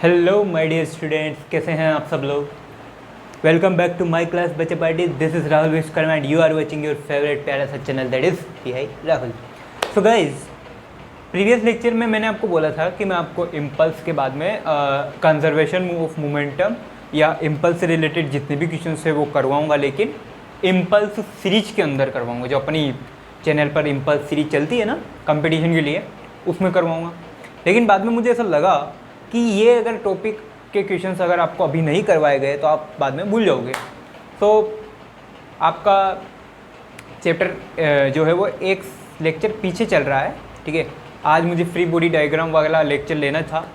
Hello my dear students, कैसे हैं आप सब लोग। Welcome back to my class बच्चे party. This is Rahul Vishwakarma and you are watching your favourite प्यारा सा channel that is P I Rahul. So guys, previous lecture में मैंने आपको बोला था कि मैं आपको इम्पल्स के बाद में कंजर्वेशन ऑफ मोमेंटम या इम्पल्स से रिलेटेड जितने भी क्वेश्चन है वो करवाऊँगा, लेकिन इम्पल्स सीरीज के अंदर करवाऊँगा। जो अपनी चैनल पर इम्पल्स सीरीज चलती है ना कंपटीशन के लिए, उसमें करवाऊँगा। लेकिन बाद में मुझे ऐसा लगा कि ये अगर टॉपिक के क्वेश्चंस अगर आपको अभी नहीं करवाए गए तो आप बाद में भूल जाओगे। तो आपका चैप्टर जो है वो एक लेक्चर पीछे चल रहा है, ठीक है। आज मुझे फ्री बॉडी डायग्राम वाला लेक्चर लेना था,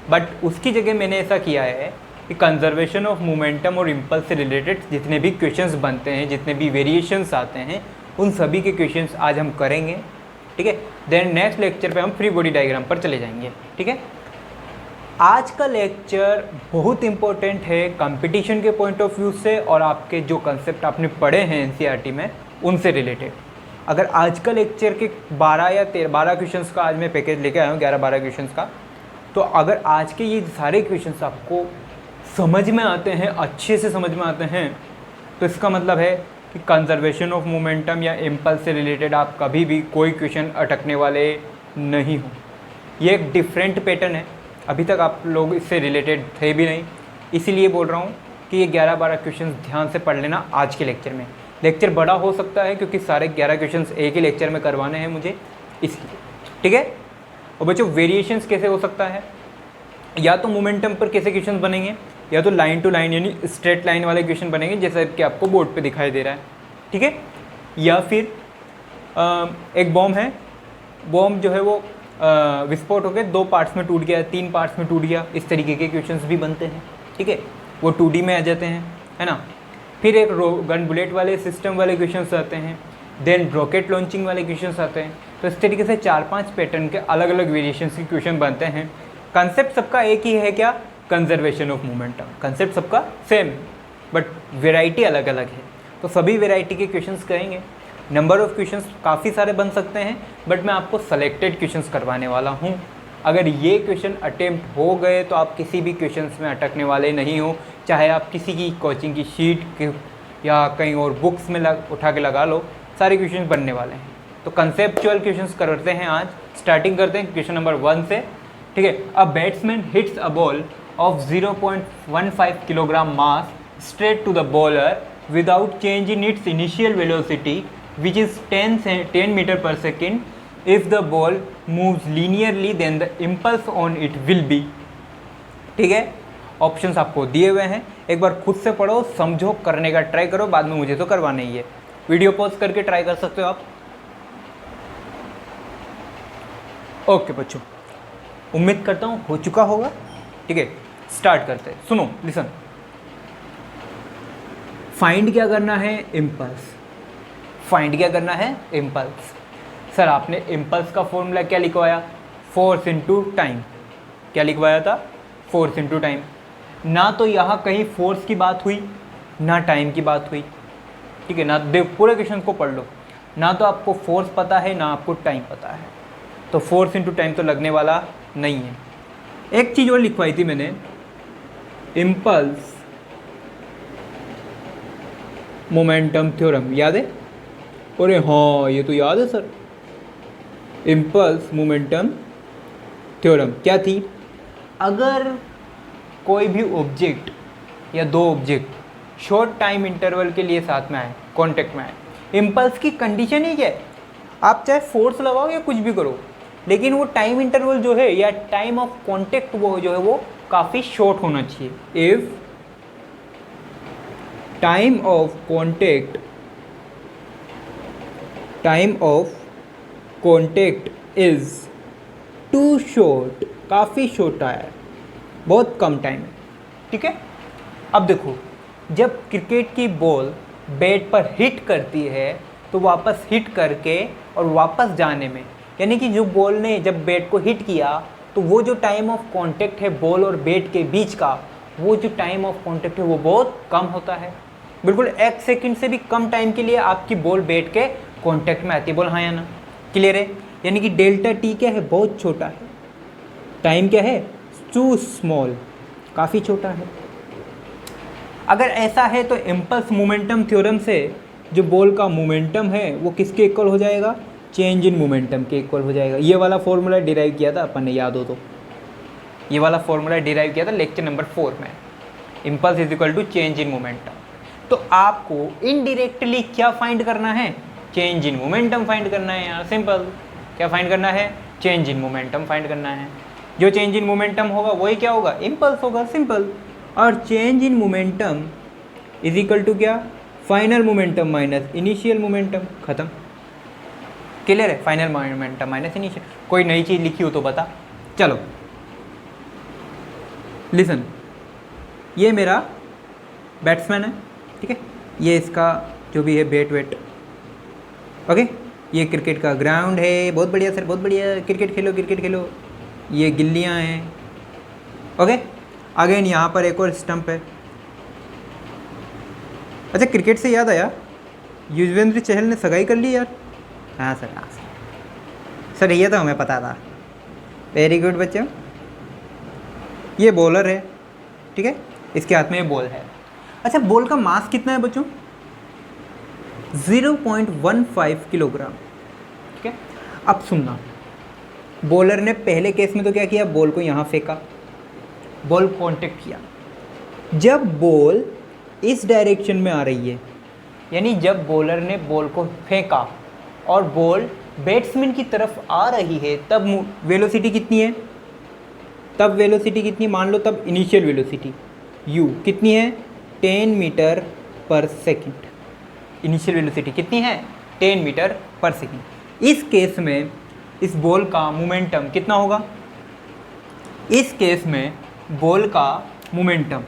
बट उसकी जगह मैंने ऐसा किया है कि कंजर्वेशन ऑफ मोमेंटम और इम्पल्स से रिलेटेड जितने भी क्वेश्चंस बनते हैं, जितने भी वेरिएशंस आते हैं, उन सभी के क्वेश्चंस आज हम करेंगे, ठीक है। देन नेक्स्ट लेक्चर पे हम फ्री बॉडी डायग्राम पर चले जाएंगे, ठीक है। आज का लेक्चर बहुत इंपॉर्टेंट है कंपटीशन के पॉइंट ऑफ व्यू से, और आपके जो कंसेप्ट आपने पढ़े हैं एनसीईआरटी में उनसे रिलेटेड। अगर आज का लेक्चर के 12 क्वेश्चंस का आज मैं पैकेज लेके आया हूँ, 11-12 क्वेश्चंस का, तो अगर आज के ये सारे क्वेश्चंस आपको समझ में आते हैं, अच्छे से समझ में आते हैं, तो इसका मतलब है कि कंजर्वेशन ऑफ मोमेंटम या इम्पल्स से रिलेटेड आप कभी भी कोई क्वेश्चन अटकने वाले नहीं हो। ये एक डिफरेंट पैटर्न है, अभी तक आप लोग इससे रिलेटेड थे भी नहीं, इसीलिए बोल रहा हूँ कि ये 11-12 क्वेश्चंस ध्यान से पढ़ लेना आज के लेक्चर में। लेक्चर बड़ा हो सकता है क्योंकि सारे 11 क्वेश्चंस एक ही लेक्चर में करवाने हैं मुझे, इसलिए, ठीक है। और बच्चों, वेरिएशंस कैसे हो सकता है, या तो मोमेंटम पर कैसे क्वेश्चन बनेंगे, या तो लाइन टू लाइन यानी स्ट्रेट लाइन वाले क्वेश्चन बनेंगे जैसा कि आपको बोर्ड पर दिखाई दे रहा है, ठीक है। या फिर एक बॉम्ब है, बॉम्ब जो है वो विस्फोट होकर 2 पार्ट्स में टूट गया, 3 पार्ट्स में टूट गया, इस तरीके के क्वेश्चंस भी बनते हैं, ठीक है। वो 2D में आ जाते हैं, है ना। फिर एक गन बुलेट वाले सिस्टम वाले क्वेश्चंस आते हैं, देन रॉकेट लॉन्चिंग वाले क्वेश्चंस आते हैं। तो इस तरीके से 4-5 पैटर्न के अलग अलग वेरिएशंस के क्वेश्चन बनते हैं। कंसेप्ट सबका एक ही है, क्या? Conservation of momentum. कंसेप्ट सबका सेम, बट वेराइटी अलग अलग है। तो सभी वेराइटी के क्वेश्चंस करेंगे। नंबर ऑफ़ क्वेश्चंस काफ़ी सारे बन सकते हैं, बट मैं आपको सेलेक्टेड क्वेश्चंस करवाने वाला हूँ। अगर ये क्वेश्चन अटेम्प्ट हो गए तो आप किसी भी क्वेश्चंस में अटकने वाले नहीं हो, चाहे आप किसी की कोचिंग की शीट या कहीं और बुक्स में उठा के लगा लो, सारे क्वेश्चन बनने वाले हैं। तो कंसेप्चुअल क्वेश्चंस करते हैं आज। स्टार्टिंग करते हैं क्वेश्चन नंबर 1 से, ठीक है। A batsman hits a ball of 0.15 kilogram mass straight to the bowler without change in its initial velocity which is 10 meter per second. If the ball moves linearly then the impulse on it will be, ठीक है। Options आपको दिए हुए हैं, एक बार खुद से पढ़ो, समझो, करने का ट्राई करो, बाद में मुझे तो करवाना ही है। वीडियो पॉज करके ट्राई कर सकते हो आप। ओके बच्चों, उम्मीद करता हूँ हो चुका होगा, ठीक है। स्टार्ट करते हैं, सुनो, लिसन। फाइंड क्या करना है? इम्पल्स। फाइंड क्या करना है? इम्पल्स। सर आपने इम्पल्स का फॉर्मूला क्या लिखवाया? Force into time. क्या लिखवाया था? Force into time. ना तो यहाँ कहीं फोर्स की बात हुई, ना टाइम की बात हुई, ठीक है ना। पूरे क्वेश्चन को पढ़ लो, ना तो आपको फोर्स पता है, ना आपको टाइम पता है, तो फोर्स इनटू टाइम तो लगने वाला नहीं है। एक चीज़ और लिखवाई थी मैंने, इम्पल्स मोमेंटम थ्योरम, याद है? अरे हाँ, ये तो याद है सर। इम्पल्स मोमेंटम थ्योरम क्या थी? अगर कोई भी ऑब्जेक्ट या 2 ऑब्जेक्ट शॉर्ट टाइम इंटरवल के लिए साथ में आए, कांटेक्ट में आए, इम्पल्स की कंडीशन ही क्या है? आप चाहे फोर्स लगाओ या कुछ भी करो, लेकिन वो टाइम इंटरवल जो है या टाइम ऑफ कांटेक्ट वो जो है वो काफ़ी शॉर्ट होना चाहिए। If time of contact is too short, काफ़ी शॉर्ट है, बहुत कम टाइम है, ठीक है। अब देखो, जब क्रिकेट की बॉल बैट पर हिट करती है तो वापस हिट करके और वापस जाने में, यानी कि जो बॉल ने जब बैट को हिट किया तो वो जो टाइम ऑफ कांटेक्ट है बॉल और बैट के बीच का, वो जो टाइम ऑफ कांटेक्ट है वो बहुत कम होता है। बिल्कुल 1 सेकंड से भी कम टाइम के लिए आपकी बॉल बैट के कांटेक्ट में आती है। बोल हाँ या ना? क्लियर है? यानी कि डेल्टा टी क्या है? बहुत छोटा है। टाइम क्या है? टू स्मॉल, काफ़ी छोटा है। अगर ऐसा है तो इम्पल्स मोमेंटम थ्योरम से जो बॉल का मोमेंटम है वो किसके इक्वल हो जाएगा, चेंज इन मोमेंटम के इक्वल हो जाएगा। ये वाला फॉर्मूला डिराइव किया था अपन ने, याद हो तो, ये वाला फॉर्मूला डिराइव किया था लेक्चर नंबर 4 में, impulse is equal to change in momentum. तो आपको इनडायरेक्टली क्या फाइंड करना है, चेंज इन मोमेंटम फाइंड करना है यार, सिंपल। क्या फाइंड करना है, चेंज इन मोमेंटम फाइंड करना है। जो चेंज इन मोमेंटम होगा वही क्या होगा, इम्पल्स होगा, सिंपल। और change in momentum is equal to क्या, final momentum minus initial momentum, खत्म। क्लियर है, फाइनल मोमेंटम माइनस इनिशियल। कोई नई चीज़ लिखी हो तो बता। चलो लिसन, ये मेरा बैट्समैन है, ठीक है, ये इसका जो भी है बैट वेट, ओके। ये क्रिकेट का ग्राउंड है, बहुत बढ़िया सर, बहुत बढ़िया, क्रिकेट खेलो क्रिकेट खेलो। ये गिल्लियाँ हैं, ओके। अगेन यहाँ पर एक और स्टंप है। अच्छा, क्रिकेट से याद आया, युजवेंद्र चहल ने सगाई कर ली यार। हाँ सर, हाँ सर, ये तो हमें पता था। वेरी गुड बच्चों। ये बॉलर है, ठीक है, इसके हाथ में ये बॉल है। अच्छा, बॉल का मास कितना है बच्चों, 0.15 किलोग्राम, ठीक है। अब सुनना, बॉलर ने पहले केस में तो क्या किया, बॉल को यहाँ फेंका, बॉल कांटेक्ट किया। जब बॉल इस डायरेक्शन में आ रही है, यानी जब बॉलर ने बॉल को फेंका और बॉल बैट्समैन की तरफ आ रही है, तब वेलोसिटी कितनी है, तब वेलोसिटी कितनी, मान लो तब इनिशियल वेलोसिटी u कितनी है, 10 मीटर पर सेकंड। इनिशियल वेलोसिटी कितनी है, 10 मीटर पर सेकंड। इस केस में इस बॉल का मोमेंटम कितना होगा, इस केस में बॉल का मोमेंटम,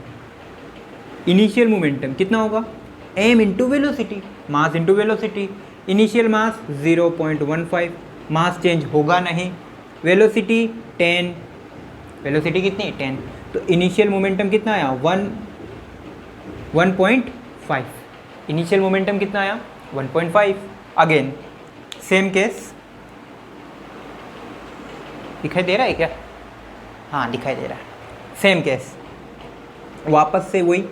इनिशियल मोमेंटम कितना होगा, m into velocity, mass into velocity. Initial mass 0.15, mass change होगा नहीं, वेलोसिटी 10, वेलोसिटी कितनी, 10, तो इनिशियल मोमेंटम कितना आया, 1.5। इनिशियल मोमेंटम कितना आया, 1.5। अगेन सेम केस, दिखाई दे रहा है क्या, हाँ दिखाई दे रहा है, सेम केस। वापस से वही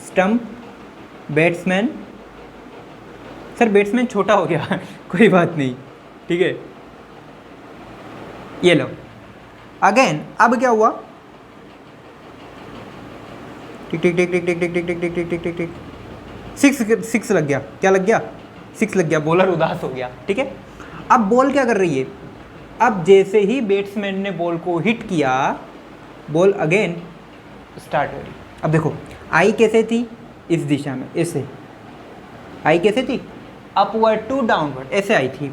स्टंप, बैट्समैन, सर बैट्समैन छोटा हो गया कोई बात नहीं, ठीक है। ये लो, अगेन अब क्या हुआ, टिक टिक टिक टिक टिक टिक टिक टिक टिक टिक टिक टिक टिक, सिक्स लग गया, क्या लग गया, 6 लग गया, बॉलर उदास हो गया, ठीक है। अब बॉल क्या कर रही है, अब जैसे ही बैट्समैन ने बॉल को हिट किया, बॉल अगेन स्टार्ट हो रही। अब देखो आई कैसे थी, इस दिशा में, ऐसे आई कैसे थी, अपवर्ड टू डाउनवर्ड, ऐसे आई थी,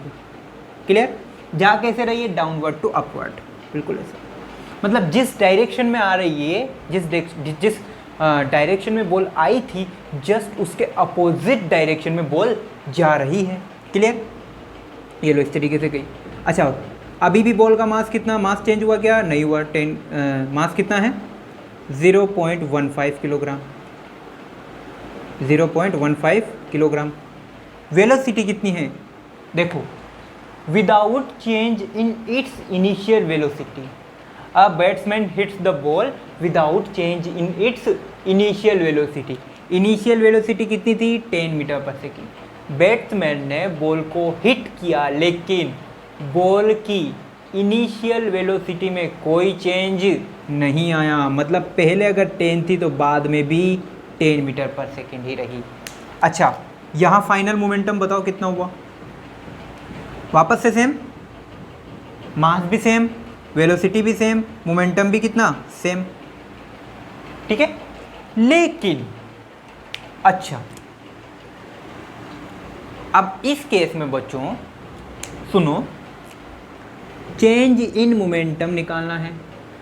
क्लियर। जा कैसे रही है, डाउनवर्ड टू अपवर्ड, बिल्कुल ऐसा। मतलब जिस डायरेक्शन में आ रही है, जिस डायरेक्शन में बॉल आई थी, जस्ट उसके अपोजिट डायरेक्शन में बॉल जा रही है, क्लियर। ये लो, इस तरीके से गई। अच्छा, अभी भी बॉल का मास कितना, मास चेंज हुआ क्या, नहीं हुआ, 10, मास कितना है, 0.15 किलोग्राम, 0.15 किलोग्राम। वेलोसिटी कितनी है, देखो, without change in its initial velocity, a batsman hits the ball without change in its initial velocity. Initial velocity कितनी थी, 10 मीटर पर सेकेंड। बैट्समैन ने बॉल को हिट किया, लेकिन बॉल की इनिशियल वेलोसिटी में कोई चेंज नहीं आया, मतलब पहले अगर 10 थी तो बाद में भी 10 मीटर पर सेकेंड ही रही। अच्छा, यहाँ फाइनल मोमेंटम बताओ कितना हुआ, वापस से सेम, मास भी सेम, वेलोसिटी भी सेम, मोमेंटम भी कितना, सेम, ठीक है। लेकिन अच्छा, अब इस केस में बच्चों सुनो, चेंज इन मोमेंटम निकालना है।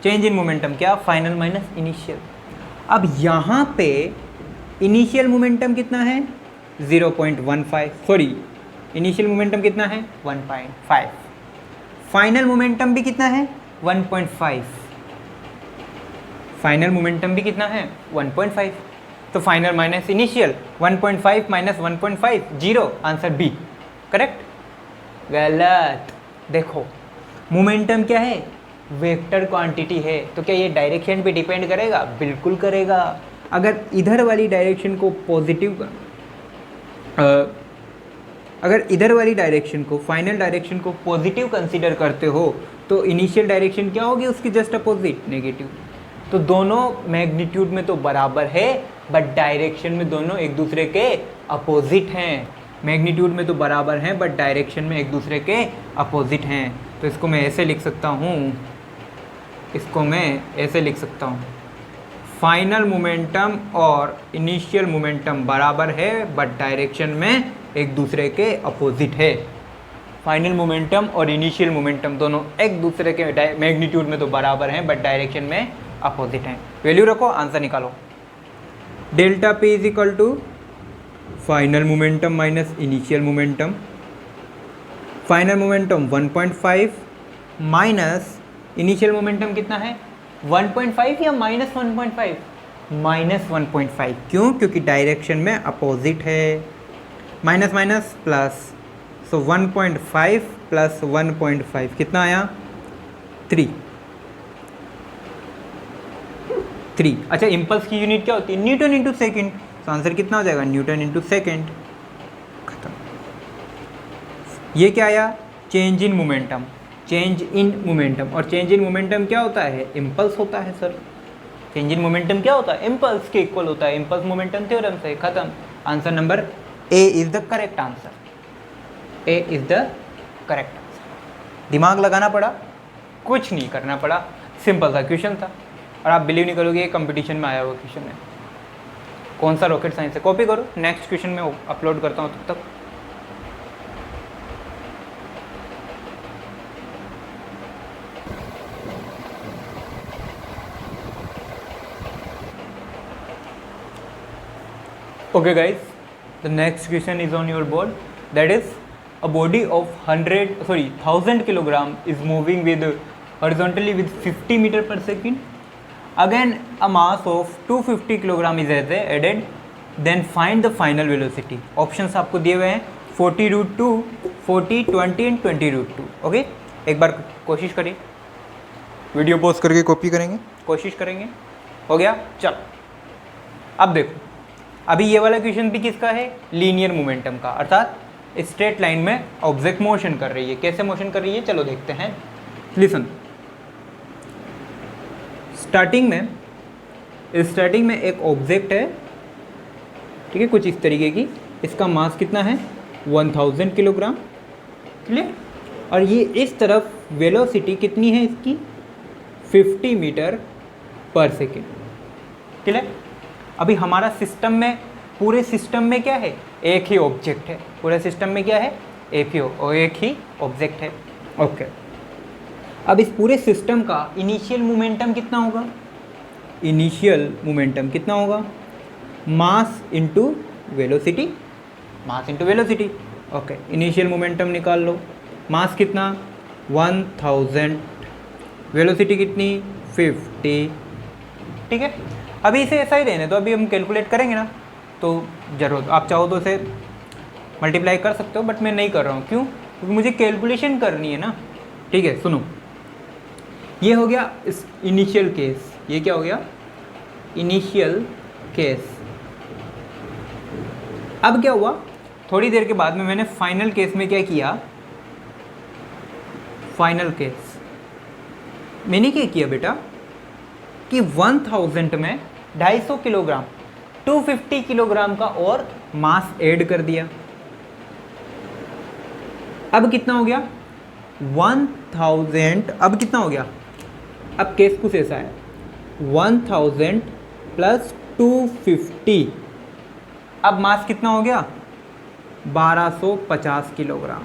चेंज इन मोमेंटम क्या, फाइनल माइनस इनिशियल। अब यहाँ पे इनिशियल मोमेंटम कितना है, 0.15, सॉरी इनिशियल मोमेंटम कितना है, 1.5। फाइनल मोमेंटम भी कितना है, 1.5। फाइनल मोमेंटम भी कितना है, 1.5। तो final minus initial, 1.5 minus 1.5, 0, answer B, correct. गलत। देखो मोमेंटम क्या है, वेक्टर क्वांटिटी है, तो क्या ये डायरेक्शन पे डिपेंड करेगा? बिल्कुल करेगा। अगर इधर वाली डायरेक्शन को पॉजिटिव अगर इधर वाली डायरेक्शन को, फाइनल डायरेक्शन को पॉजिटिव कंसीडर करते हो तो इनिशियल डायरेक्शन क्या होगी उसकी? Just opposite, negative. तो दोनों मैग्नीट्यूड में तो बराबर है बट डायरेक्शन में दोनों एक दूसरे के अपोजिट हैं। मैग्नीट्यूड में तो बराबर हैं बट डायरेक्शन में एक दूसरे के अपोजिट हैं। तो इसको मैं ऐसे लिख सकता हूँ, इसको मैं ऐसे लिख सकता हूँ, फाइनल मोमेंटम और इनिशियल मोमेंटम बराबर है बट डायरेक्शन में एक दूसरे के अपोजिट है। फाइनल मोमेंटम और इनिशियल मोमेंटम दोनों एक दूसरे के मैग्नीट्यूड में तो बराबर हैं बट डायरेक्शन में अपोजिट हैं। वैल्यू रखो, आंसर निकालो। Delta P is equal to final momentum minus initial momentum. Final momentum 1.5 minus initial momentum कितना है? 1.5 या माइनस 1.5? माइनस 1.5। क्यों? क्योंकि डायरेक्शन में अपोजिट है। माइनस माइनस प्लस, सो 1.5 प्लस 1.5 कितना आया? 3। अच्छा, इम्पल्स की यूनिट क्या होती है? Newton into second. तो आंसर कितना हो जाएगा? Newton into second. खत्म। ये क्या आया? Change in momentum. Change in momentum, और चेंज इन मोमेंटम क्या होता है? इम्पल्स होता है सर। चेंज इन मोमेंटम क्या होता है? इम्पल्स के इक्वल होता है, इम्पल्स मोमेंटम थ्योरम से। खत्म। Answer number A is the correct answer. A is the correct answer. दिमाग लगाना पड़ा, कुछ नहीं करना पड़ा, सिंपल सा क्वेश्चन था। और आप बिलीव नहीं करोगे, ये कंपटीशन में आया हुआ क्वेश्चन है। कौन सा? रॉकेट साइंस है। कॉपी करो, नेक्स्ट क्वेश्चन में अपलोड करता हूँ तब तक। Okay guys, the next question is on your board. That is, a body of 1000 kilogram is moving with horizontally with 50 meter per second. Again, a mass of 250 kilogram is added. Then find the final velocity. Options आपको दिए हुए हैं 40√2, 40, 20 and 20√2. Okay, एक बार कोशिश करिए, video pause करके copy करेंगे, कोशिश करेंगे। हो गया? चलो अब देखो, अभी ये वाला क्वेश्चन भी किसका है? लीनियर मोमेंटम का, अर्थात स्ट्रेट लाइन में ऑब्जेक्ट मोशन कर रही है। कैसे मोशन कर रही है चलो देखते हैं। लिसन, स्टार्टिंग में एक ऑब्जेक्ट है, ठीक है, कुछ इस तरीके की। इसका मास कितना है? 1000 किलोग्राम। क्लियर? और ये इस तरफ वेलोसिटी कितनी है इसकी? 50 मीटर पर सेकेंड। क्लियर? अभी हमारा सिस्टम में, पूरे सिस्टम में क्या है? एक ही ऑब्जेक्ट है। पूरे सिस्टम में क्या है? एक ही ऑब्जेक्ट है। ओके, अब इस पूरे सिस्टम का इनिशियल मोमेंटम कितना होगा? इनिशियल मोमेंटम कितना होगा? मास into velocity. Mass into velocity. Okay, initial momentum निकाल लो। मास कितना? 1000, वेलोसिटी कितनी? 50। ठीक है, अभी इसे ऐसा ही रहने तो अभी हम कैलकुलेट करेंगे ना, तो जरूर आप चाहो तो इसे मल्टीप्लाई कर सकते हो, बट मैं नहीं कर रहा हूँ। क्यों? क्योंकि मुझे कैलकुलेशन करनी है ना। ठीक है, सुनो, ये हो गया इस इनिशियल केस। ये क्या हो गया? Initial case. अब क्या हुआ? थोड़ी देर के बाद में मैंने फाइनल केस में क्या किया? फाइनल केस मैंने क्या किया बेटा कि 1000 में 250 किलोग्राम, 250 किलोग्राम का और मास ऐड कर दिया। अब कितना हो गया? 1000। अब कितना हो गया? अब केस कुछ ऐसा है, 1000 प्लस 250। अब मास कितना हो गया? 1250 किलोग्राम।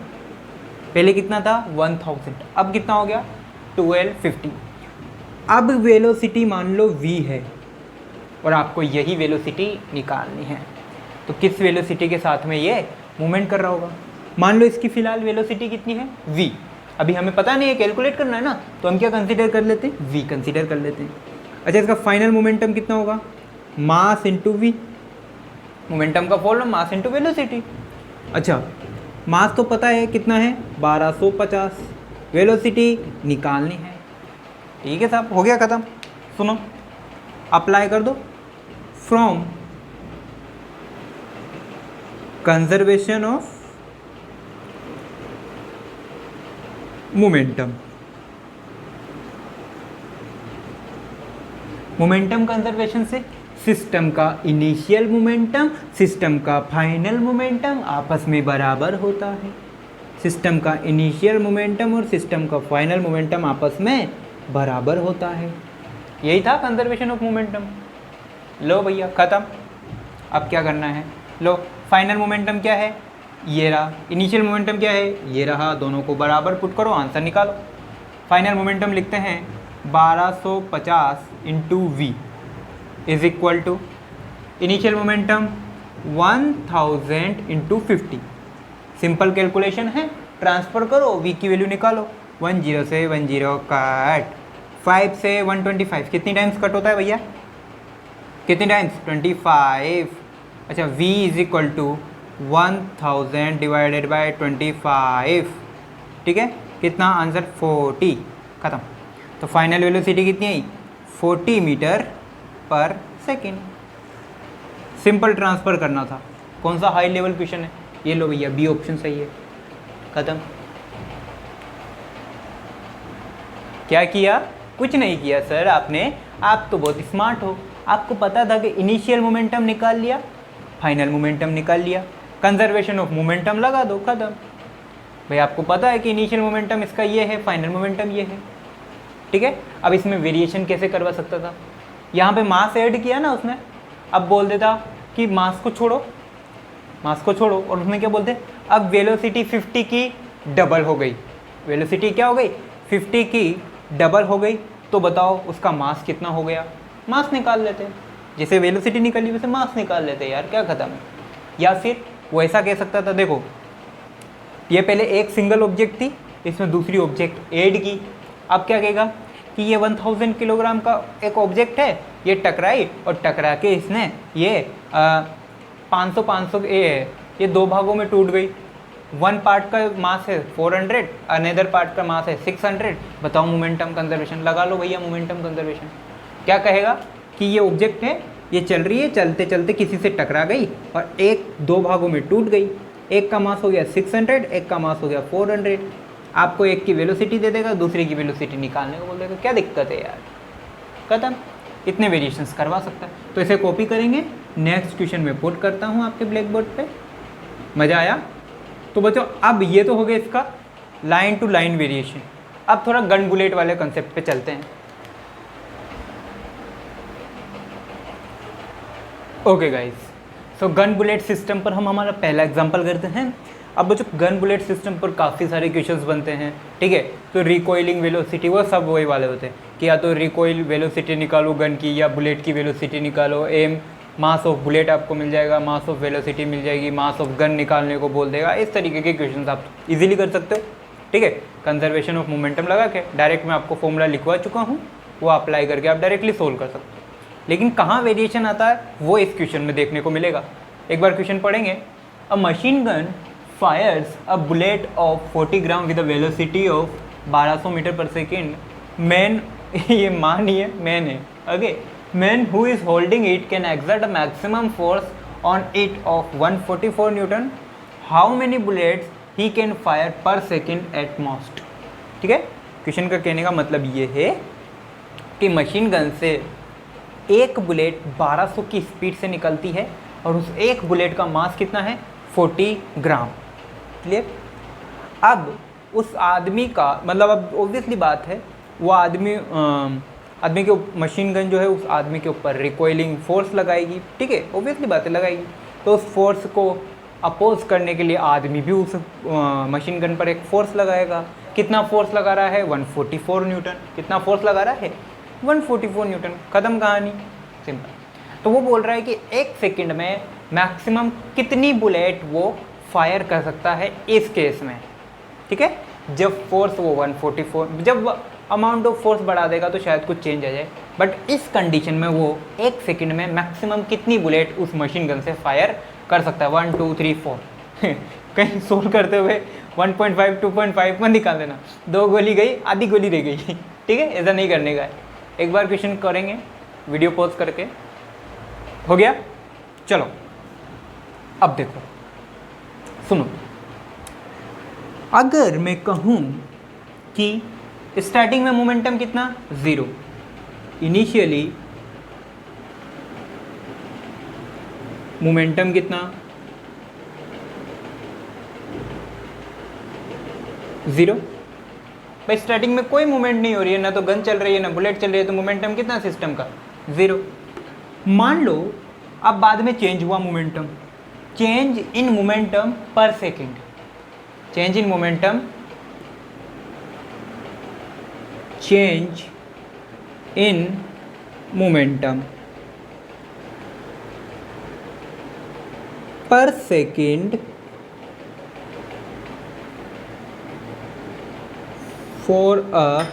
पहले कितना था? 1000। अब कितना हो गया? 1250। अब वेलोसिटी मान लो v है और आपको यही वेलोसिटी निकालनी है। तो किस वेलोसिटी के साथ में ये मूवमेंट कर रहा होगा? मान लो इसकी फ़िलहाल वेलोसिटी कितनी है? v। अभी हमें पता नहीं है, कैलकुलेट करना है ना, तो हम क्या कंसीडर कर लेते हैं? v कंसीडर कर लेते हैं। अच्छा, इसका फाइनल मोमेंटम कितना होगा? Mass into v। मोमेंटम का फॉर्मूला मास इंटू वेलोसिटी। अच्छा, मास तो पता है कितना है? 1250। वेलोसिटी निकालनी है, ठीक है साहब, हो गया ख़त्म। सुनो, अप्लाई कर दो। From conservation of momentum, momentum conservation से सिस्टम का इनिशियल मोमेंटम, सिस्टम का फाइनल मोमेंटम आपस में बराबर होता है। सिस्टम का इनिशियल मोमेंटम और सिस्टम का फाइनल मोमेंटम आपस में बराबर होता है। यही था कंजर्वेशन ऑफ मोमेंटम। लो भैया ख़त्म। अब क्या करना है, लो फाइनल मोमेंटम क्या है, ये रहा। इनिशियल मोमेंटम क्या है, ये रहा। दोनों को बराबर पुट करो, आंसर निकालो। फाइनल मोमेंटम लिखते हैं 1250 into v is equal to initial momentum 1000 into 50। Simple calculation है, ट्रांसफ़र करो, वी की वैल्यू निकालो। 10 से 10 कट, 5 से 125 कितनी टाइम्स कट होता है भैया, कितनी टाइम्स, 25। अच्छा, v is equal to 1000 divided by 25, ठीक है, कितना आंसर 40, ख़त्म। तो फाइनल वेलोसिटी कितनी आई, 40 metre per second. Simple transfer करना था। कौन सा हाई लेवल क्वेश्चन है, ये लो भैया, बी ऑप्शन सही है, ख़त्म। क्या किया, कुछ नहीं किया सर आपने, आप तो बहुत स्मार्ट हो। आपको पता था कि इनिशियल मोमेंटम निकाल लिया, फाइनल मोमेंटम निकाल लिया, कंजर्वेशन ऑफ मोमेंटम लगा दो, ख़त्म। भाई आपको पता है कि इनिशियल मोमेंटम इसका ये है, फाइनल मोमेंटम ये है, ठीक है। अब इसमें वेरिएशन कैसे करवा सकता था, यहाँ पे मास ऐड किया ना उसने, अब बोल देता कि मास को छोड़ो, मास को छोड़ो, और उसने क्या बोलते, अब वेलोसिटी 50 की डबल हो गई। वेलोसिटी क्या हो गई, 50 की डबल हो गई, तो बताओ उसका मास कितना हो गया। मास निकाल लेते, जैसे वेलोसिटी निकाली वैसे मास निकाल लेते यार, क्या ख़त्म है। या फिर वो ऐसा कह सकता था, देखो ये पहले एक सिंगल ऑब्जेक्ट थी, इसमें दूसरी ऑब्जेक्ट ऐड की। अब क्या कहेगा कि ये 1000 किलोग्राम का एक ऑब्जेक्ट है, ये टकराई और टकरा के इसने ये 500 ये दो भागों में टूट गई। वन पार्ट का मास है 400, अनदर पार्ट का मास है 600। बताओ मोमेंटम कंजर्वेशन लगा लो भैया, मोमेंटम कंजर्वेशन क्या कहेगा कि ये ऑब्जेक्ट है, ये चल रही है, चलते चलते किसी से टकरा गई और एक दो भागों में टूट गई। एक का मास हो गया 600, एक का मास हो गया 400। आपको एक की वेलोसिटी दे देगा, दूसरे की वेलोसिटी निकालने को बोल देगा, क्या दिक्कत है यार, खत्म। इतने वेरिएशंस करवा सकता है। तो इसे कॉपी करेंगे, नेक्स्ट क्वेश्चन में पुट करता हूँ आपके ब्लैक बोर्ड पे। मज़ा आया? तो बच्चों अब ये तो हो गया इसका लाइन टू लाइन वेरिएशन। अब थोड़ा गन बुलेट वाले कंसेप्ट पे चलते हैं। ओके गाइस, सो गन बुलेट सिस्टम पर हम हमारा पहला एग्जांपल करते हैं। अब बच्चों गन बुलेट सिस्टम पर काफ़ी सारे क्वेश्चंस बनते हैं, ठीक है। तो रिकॉइलिंग वेलोसिटी वो सब वही वाले होते हैं कि या तो रिकॉइल वेलोसिटी निकालो गन की, या बुलेट की वेलोसिटी निकालो। एम मास ऑफ बुलेट आपको मिल जाएगा, मास ऑफ वेलोसिटी मिल जाएगी, मास ऑफ गन निकालने को बोल देगा। इस तरीके के क्वेश्चंस आप इजीली कर सकते हो, ठीक है। कंजर्वेशन ऑफ मोमेंटम लगा के डायरेक्ट मैं आपको फॉर्मूला लिखवा चुका हूँ, वो अप्लाई करके आप डायरेक्टली सोल्व कर सकते हो। लेकिन कहाँ वेरिएशन आता है वो इस क्वेश्चन में देखने को मिलेगा। एक बार क्वेश्चन पढ़ेंगे। A machine gun fires a bullet of 40 gram with a velocity of 1200 metre per second. Man ये मान ही है, मैन है, okay. Man who is holding it can exert a maximum force on it of 144 newton. How many bullets he can fire per second at most. ठीक है, question का कहने का मतलब ये है कि मशीन गन से एक बुलेट 1200 की स्पीड से निकलती है और उस एक बुलेट का मास कितना है, 40 ग्राम। क्लियर? अब उस आदमी का मतलब, अब ऑब्वियसली बात है, वो आदमी के मशीन गन जो है उस आदमी के ऊपर रिकॉइलिंग फोर्स लगाएगी, ठीक है, ऑब्वियसली बात है, लगाएगी। तो उस फोर्स को अपोज करने के लिए आदमी भी उस मशीन गन पर एक फोर्स लगाएगा। कितना फोर्स लगा रहा है, 144 न्यूटन। कितना फोर्स लगा रहा है, 144 न्यूटन। ख़त्म कहानी, सिंपल। तो वो बोल रहा है कि एक सेकंड में मैक्सिमम कितनी बुलेट वो फायर कर सकता है इस केस में, ठीक है। जब फोर्स वो 144, जब अमाउंट ऑफ फोर्स बढ़ा देगा तो शायद कुछ चेंज आ जाए, बट इस कंडीशन में वो एक सेकंड में मैक्सिमम कितनी बुलेट उस मशीन गन से फायर कर सकता है। 1 2 3 4 कहीं सोल्व करते हुए 1.5 2.5 में निकाल देना। 2 गोली गई, आधी गोली रह गई ठीक है, ऐसा नहीं करने का है। एक बार क्वेश्चन करेंगे वीडियो पॉज करके। हो गया? चलो अब देखो, सुनो। अगर मैं कहूँ कि स्टार्टिंग में मोमेंटम कितना, 0, इनिशियली मोमेंटम कितना, 0। भाई स्टार्टिंग में कोई मूवमेंट नहीं हो रही है, ना तो गन चल रही है ना बुलेट चल रही है, तो मोमेंटम कितना सिस्टम का, 0। मान लो अब बाद में चेंज हुआ momentum, change in momentum per second, change in momentum, change in momentum per second for a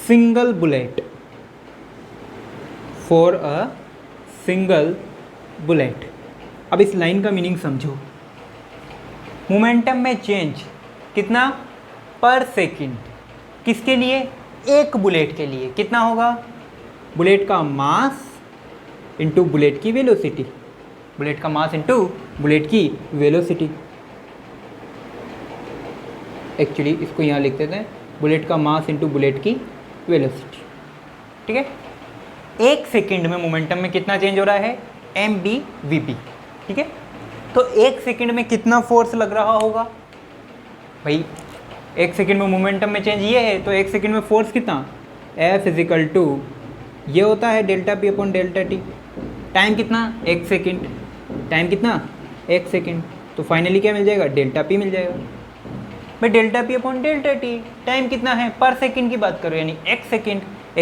single bullet, for a single bullet. अब इस लाइन का मीनिंग समझो। मोमेंटम में चेंज कितना, पर सेकेंड, किसके लिए, एक बुलेट के लिए। कितना होगा, बुलेट का मास इंटू बुलेट की वेलोसिटी, बुलेट का मास इंटू बुलेट की वेलोसिटी। एक्चुअली इसको यहाँ लिख देते हैं, बुलेट का मास इंटू बुलेट की वेलोसिटी। ठीक है, एक सेकेंड में मोमेंटम में कितना चेंज हो रहा है, mb/v/p। ठीक है, तो एक सेकेंड में कितना फोर्स लग रहा होगा भाई, एक सेकेंड में मोमेंटम में चेंज ये है, तो एक सेकेंड में फोर्स कितना, F = ये होता है delta P upon delta T. Time कितना, एक सेकेंड, टाइम कितना, एक सेकेंड, तो फाइनली क्या मिल जाएगा, डेल्टा पी मिल जाएगा। भाई delta P upon delta T, time कितना है, पर सेकेंड की बात करो, यानी एक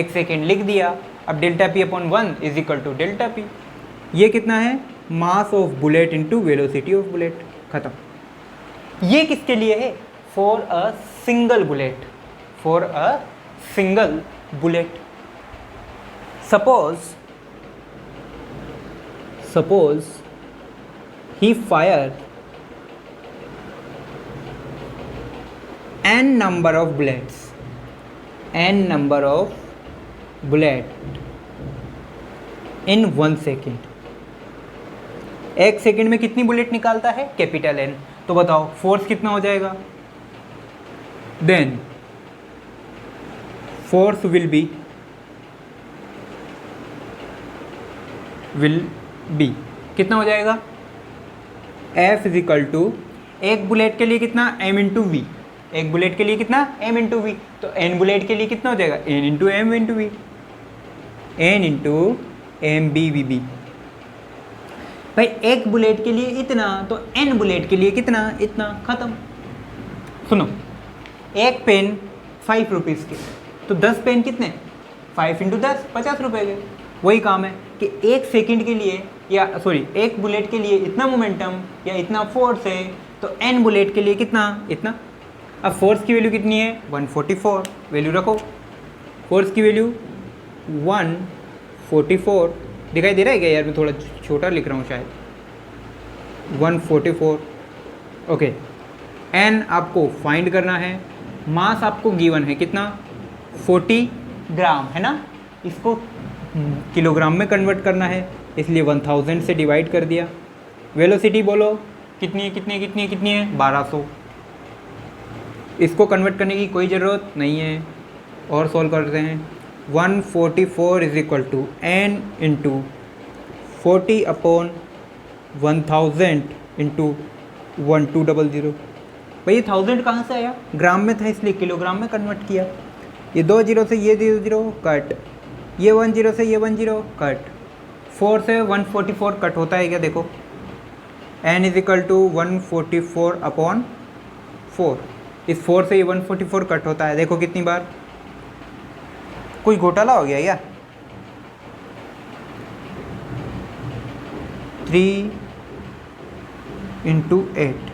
सेकेंड लिख दिया। अब delta P upon 1 = delta P. ये कितना है, mass of bullet into velocity of bullet. खत्म। ये किसके लिए है, for a single bullet, for a single bullet. Suppose he fired n number of bullets in 1 second। एक सेकेंड में कितनी बुलेट निकालता है, कैपिटल N। तो बताओ फोर्स कितना हो जाएगा, देन फोर्स विल बी कितना हो जाएगा, F = एक बुलेट के लिए कितना, m/v, एक बुलेट के लिए कितना, m/v, तो n बुलेट के लिए कितना हो जाएगा, n/m/v, n/mb/v। भाई एक बुलेट के लिए इतना, तो n बुलेट के लिए कितना, इतना। खत्म। सुनो, एक पेन 5 रुपीज़ के, तो 10 पेन कितने, 5 × 10 50 रुपये के। वही काम है कि एक सेकंड के लिए, या सॉरी एक बुलेट के लिए इतना मोमेंटम या इतना फोर्स है, तो n बुलेट के लिए कितना, इतना। अब फोर्स की वैल्यू कितनी है, 144, वैल्यू रखो। फोर्स की वैल्यू 144 दिखाई दे रहा है क्या यार, मैं थोड़ा छोटा लिख रहा हूँ शायद, 144। ओके, n आपको फाइंड करना है, मास आपको गिवन है कितना, 40 ग्राम है ना, इसको किलोग्राम में कन्वर्ट करना है, इसलिए 1000 से डिवाइड कर दिया। वेलोसिटी बोलो कितनी है, कितनी है, 1200। इसको कन्वर्ट करने की कोई ज़रूरत नहीं है, और सॉल्व करते हैं। 144 = n × 40/1000 × 1200। भाई ये 1000 कहाँ से आया, ग्राम में था इसलिए किलोग्राम में कन्वर्ट किया। ये 2 0 से ये 0 कट, ये 1 0 से ये 1 0 कट, 4 से 144 कट होता है क्या, देखो n = 144/4। इस 4 से ये 144 कट होता है, देखो कितनी बार। कोई घोटाला हो गया क्या, 3 × 8,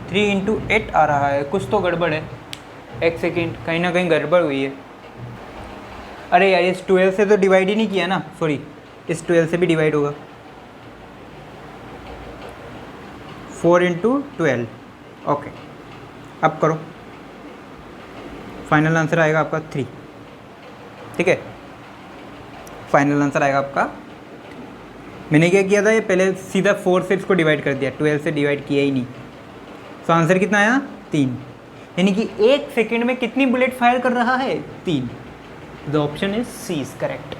3 × 8 आ रहा है, कुछ तो गड़बड़ है। एक सेकेंड, कहीं ना कहीं गड़बड़ हुई है। अरे यार इस 12 से तो डिवाइड ही नहीं किया ना, सॉरी इस 12 से भी डिवाइड होगा। 4 × 12। ओके, अब करो, फाइनल आंसर आएगा आपका 3। ठीक है, फाइनल आंसर आएगा आपका। मैंने क्या किया था, ये पहले सीधा 4 से इसको डिवाइड कर दिया, 12 से डिवाइड किया ही नहीं। तो आंसर कितना आया 3, यानी कि 1 सेकेंड में कितनी बुलेट फायर कर रहा है 3। The option is C is correct.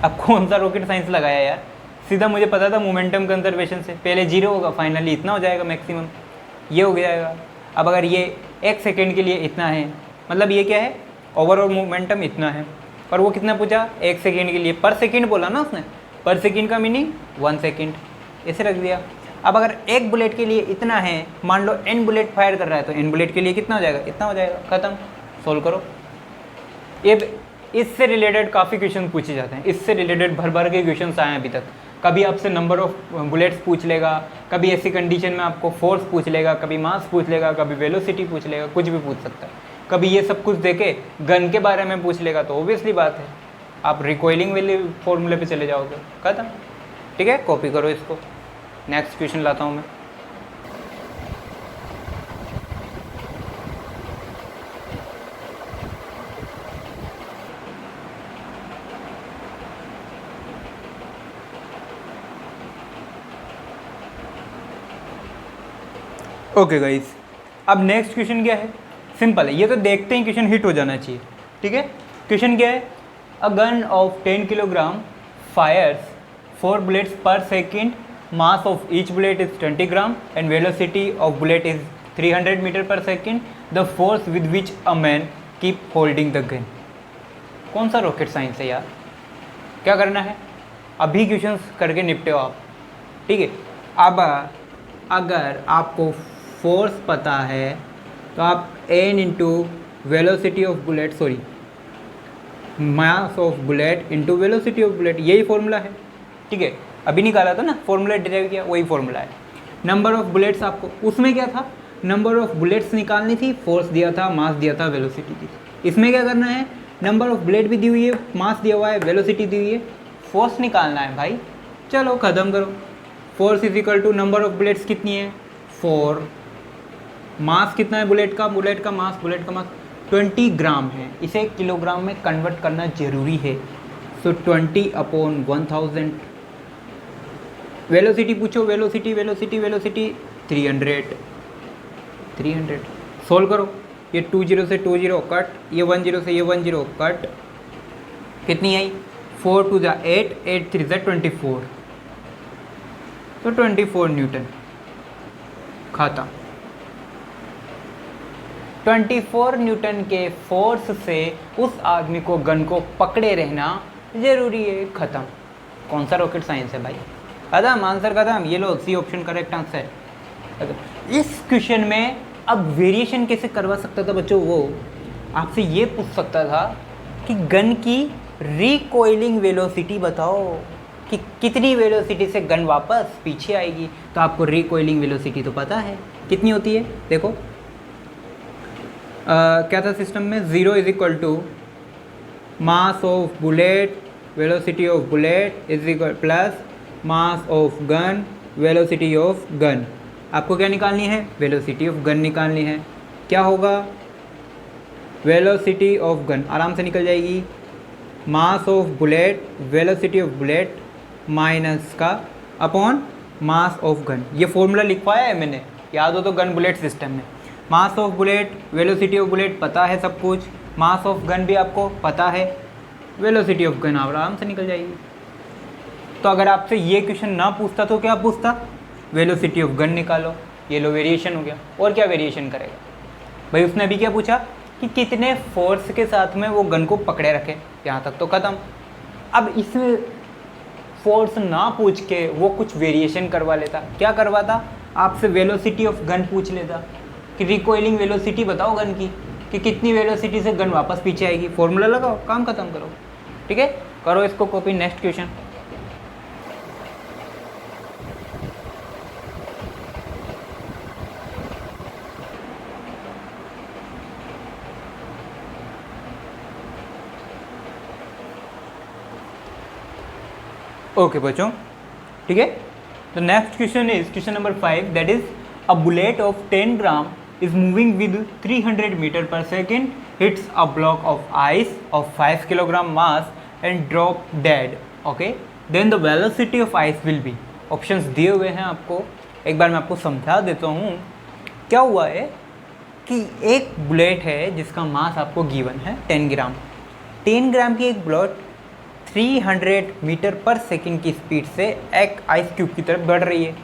अब कौन सा रॉकेट साइंस लगाया यार, सीधा मुझे पता था मोमेंटम कंजर्वेशन से, पहले 0 होगा, फाइनली इतना हो जाएगा मैक्सिमम, ये हो जाएगा। अब अगर ये 1 सेकेंड के लिए इतना है, मतलब ये क्या है, ओवरऑल मोमेंटम इतना है, और वो कितना पूछा 1 सेकेंड के लिए, पर सेकेंड बोला ना उसने, पर सेकेंड का मीनिंग 1 सेकेंड, ऐसे रख दिया। अब अगर एक बुलेट के लिए इतना है, मान लो n बुलेट फायर कर रहा है, तो n बुलेट के लिए कितना हो जाएगा, इतना हो जाएगा, ख़त्म, सोल्व करो। ये इससे रिलेटेड काफ़ी क्वेश्चन पूछे जाते हैं, इससे रिलेटेड भर भर के क्वेश्चन आए हैं अभी तक। कभी आपसे नंबर ऑफ बुलेट्स पूछ लेगा, कभी ऐसी कंडीशन में आपको फोर्स पूछ लेगा, कभी मास पूछ लेगा, कभी वेलोसिटी पूछ लेगा, कुछ भी पूछ सकता है। कभी ये सब कुछ देके गन के बारे में पूछ लेगा, तो ऑब्वियसली बात है आप रिकॉइलिंग वाले फॉर्मूले पे चले जाओगे, खत्म। ठीक है, कॉपी करो इसको। नेक्स्ट क्वेश्चन लाता हूँ मैं। ओके गाइस, अब नेक्स्ट क्वेश्चन क्या है, सिंपल है, ये तो देखते ही क्वेश्चन हिट हो जाना चाहिए। ठीक है, क्वेश्चन क्या है, a gun of 10 kilogram fires 4 bullets per second, mass of each bullet is 20 gram and velocity of bullet is 300 meter per second. The force with which a man keep holding the gun. कौन सा rocket science है यार, क्या करना है, अभी questions करके निपटे हो आप। ठीक है, अब अगर आपको फोर्स पता है तो आप n into velocity of bullet, sorry mass of bullet into velocity of bullet, यही फॉर्मूला है। ठीक है, अभी निकाला था ना, फॉर्मूला डिराइव किया, वही फॉर्मूला है। नंबर ऑफ बुलेट्स आपको उसमें क्या था, नंबर ऑफ बुलेट्स निकालनी थी, फोर्स दिया था, मास दिया था, वेलोसिटी थी। इसमें क्या करना है, नंबर ऑफ बुलेट भी दी हुई है, मास दिया हुआ है, वेलोसिटी दी हुई है, फोर्स निकालना है भाई। चलो ख़त्म करो, force is equal to number of bullets कितनी है 4, मास कितना है बुलेट का, बुलेट का मास 20 ग्राम है, इसे किलोग्राम में कन्वर्ट करना जरूरी है। सो 20/1000। वेलोसिटी पूछो, वेलोसिटी 300। सोल्व करो, ये 20 से 20 कट, ये 10 से ये 10 कट, कितनी आई 4 2 जा 8, 8 3 जा 24, तो 24 न्यूटन, खाता। 24 न्यूटन के फोर्स से उस आदमी को गन को पकड़े रहना जरूरी है, ख़त्म। कौन सा रॉकेट साइंस है भाई, खत्म, आंसर खत्म। ये लो सी ऑप्शन करेक्ट आंसर। इस क्वेश्चन में अब वेरिएशन कैसे करवा सकता था बच्चों, वो आपसे ये पूछ सकता था कि गन की रिकॉइलिंग वेलोसिटी बताओ कि कितनी वेलोसिटी से गन वापस पीछे आएगी। तो आपको रिकॉइलिंग वेलोसिटी तो पता है कितनी होती है, देखो क्या था सिस्टम में, 0 is equal to mass of bullet velocity of bullet is equal plus mass of gun velocity of gun. आपको क्या निकालनी है, वेलोसिटी ऑफ गन निकालनी है। क्या होगा, वेलोसिटी ऑफ गन आराम से निकल जाएगी, मास of bullet velocity of bullet minus का अपॉन मास ऑफ गन। ये फॉर्मूला लिखवाया है मैंने, याद हो तो, गन बुलेट सिस्टम में मास of bullet velocity of bullet पता है सब कुछ, मास ऑफ गन भी आपको पता है, वेलोसिटी ऑफ गन आराम से निकल जाएगी। तो अगर आपसे ये क्वेश्चन ना पूछता तो क्या पूछता, वेलोसिटी ऑफ गन निकालो, ये लो वेरिएशन हो गया, और क्या वेरिएशन करेगा भाई। उसने अभी क्या पूछा कि कितने फोर्स के साथ में वो गन को पकड़े रखे, यहाँ तक तो ख़त्म। अब इसमें फोर्स ना पूछ के वो कुछ वेरिएशन करवा लेता, क्या करवाता, आपसे वेलोसिटी ऑफ गन पूछ लेता कि रिकॉइलिंग वेलोसिटी बताओ गन की, कि कितनी वेलोसिटी से गन वापस पीछे आएगी, फॉर्मूला लगाओ, काम खत्म करो। ठीक है, करो इसको कॉपी। Next question. ओके बच्चों, ठीक है, तो next question is question number 5, that is a bullet of 10 gram is moving with 300 meter per second, hits a block of ice of 5 kilogram mass and drop dead. Okay, then the velocity of ice will be, options दिए हुए हैं आपको, एक बार मैं आपको समझा देता हूँ। क्या हुआ है कि एक बुलेट है जिसका मास आपको गिवन है 10 ग्राम। 10 ग्राम की एक बुलेट 300 मीटर पर सेकंड की स्पीड से एक आइस क्यूब की तरफ बढ़ रही है।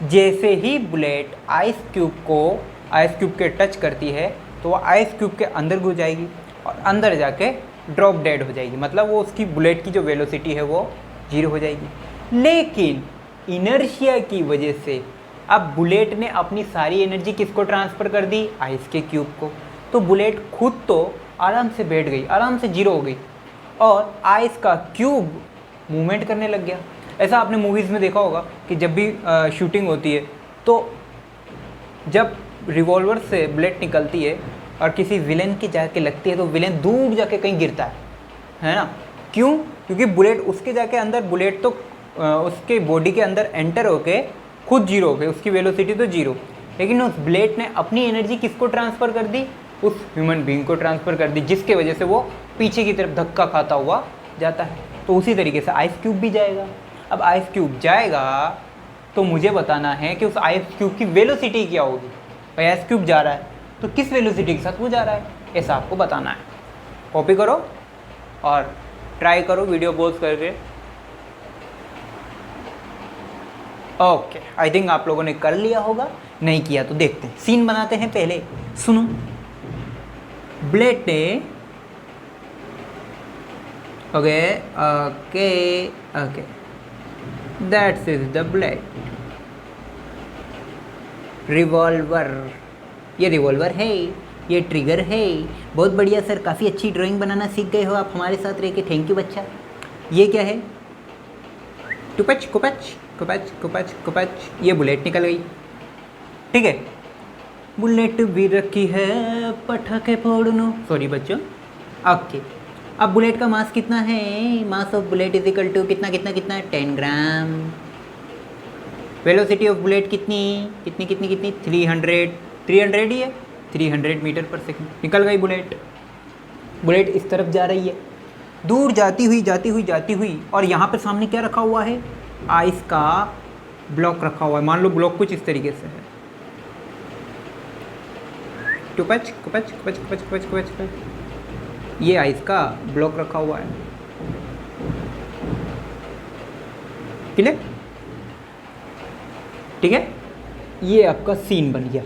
जैसे ही बुलेट आइस क्यूब के टच करती है तो वो आइस क्यूब के अंदर घुस जाएगी और अंदर जाके ड्रॉप डेड हो जाएगी, मतलब वो उसकी बुलेट की जो वेलोसिटी है वो 0 हो जाएगी। लेकिन इनर्शिया की वजह से अब बुलेट ने अपनी सारी एनर्जी किसको ट्रांसफ़र कर दी, आइस के क्यूब को। तो बुलेट खुद तो आराम से बैठ गई, आराम से 0 हो गई और आइस का क्यूब मूवमेंट करने लग गया। ऐसा आपने मूवीज़ में देखा होगा कि जब भी शूटिंग होती है तो जब रिवॉल्वर से बुलेट निकलती है और किसी विलेन की जाके लगती है तो विलेन दूर जाके कहीं गिरता है ना। क्यों? क्योंकि बुलेट उसके जाके अंदर, बुलेट तो उसके बॉडी के अंदर एंटर होके खुद 0 हो गई, उसकी वेलोसिटी तो 0, लेकिन उस बुलेट ने अपनी एनर्जी किसको ट्रांसफ़र कर दी, उस ह्यूमन बीइंग को ट्रांसफ़र कर दी, जिसके वजह से वो पीछे की तरफ धक्का खाता हुआ जाता है। तो उसी तरीके से आइस क्यूब भी जाएगा। अब आइस क्यूब जाएगा तो मुझे बताना है कि उस आइस क्यूब की वेलोसिटी क्या होगी। भाई आइस क्यूब जा रहा है तो किस वेलोसिटी के साथ वो जा रहा है, ऐसा आपको बताना है। कॉपी करो और ट्राई करो वीडियो पॉज करके। ओके, आई थिंक आप लोगों ने कर लिया होगा, नहीं किया तो देखते हैं, सीन बनाते हैं। पहले सुनो, बुलेट ने okay okay okay that's is the bullet. Revolver, ये रिवॉल्वर है, ये ट्रिगर है। बहुत बढ़िया सर, काफ़ी अच्छी ड्राइंग बनाना सीख गए हो आप हमारे साथ रह के, थैंक यू बच्चा। ये क्या है, टुपच कुपच कुपच कुपच कुपच, ये बुलेट निकल गई। ठीक है, बुलेट भी रखी है पटाखे फोड़नो, सॉरी बच्चों। ओके, अब बुलेट का मास कितना है, mass of bullet is equal to कितना कितना कितना 10 ग्राम। वेलोसिटी ऑफ बुलेट कितनी कितनी कितनी कितनी 300 ही है, 300 मीटर पर सेकंड। निकल गई बुलेट। बुलेट इस तरफ जा रही है, दूर जाती हुई जाती हुई जाती हुई, और यहाँ पर सामने क्या रखा हुआ है, आइस का ब्लॉक रखा हुआ है। मान लो ब्लॉक कुछ इस तरीके से है, टुपच कुपच कुपच कुपच कुपच कुपच कुपच, ये आइस का ब्लॉक रखा हुआ है। क्लियर? ठीक है, ये आपका सीन बन गया।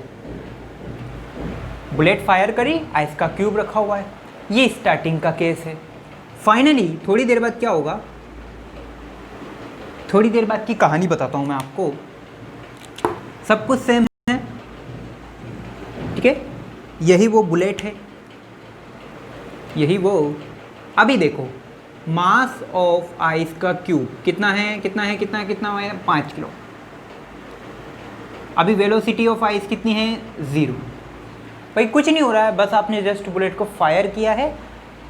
बुलेट फायर करी, आइस का क्यूब रखा हुआ है, ये स्टार्टिंग का केस है। फाइनली थोड़ी देर बाद क्या होगा, थोड़ी देर बाद की कहानी बताता हूं मैं आपको। सब कुछ सेम है, ठीक है, यही वो बुलेट है, यही वो। अभी देखो, मास ऑफ आइस का क्यूब कितना है, कितना है, कितना है, कितना है, 5 किलो। अभी वेलोसिटी ऑफ आइस कितनी है, 0। भाई कुछ नहीं हो रहा है, बस आपने जस्ट बुलेट को फायर किया है,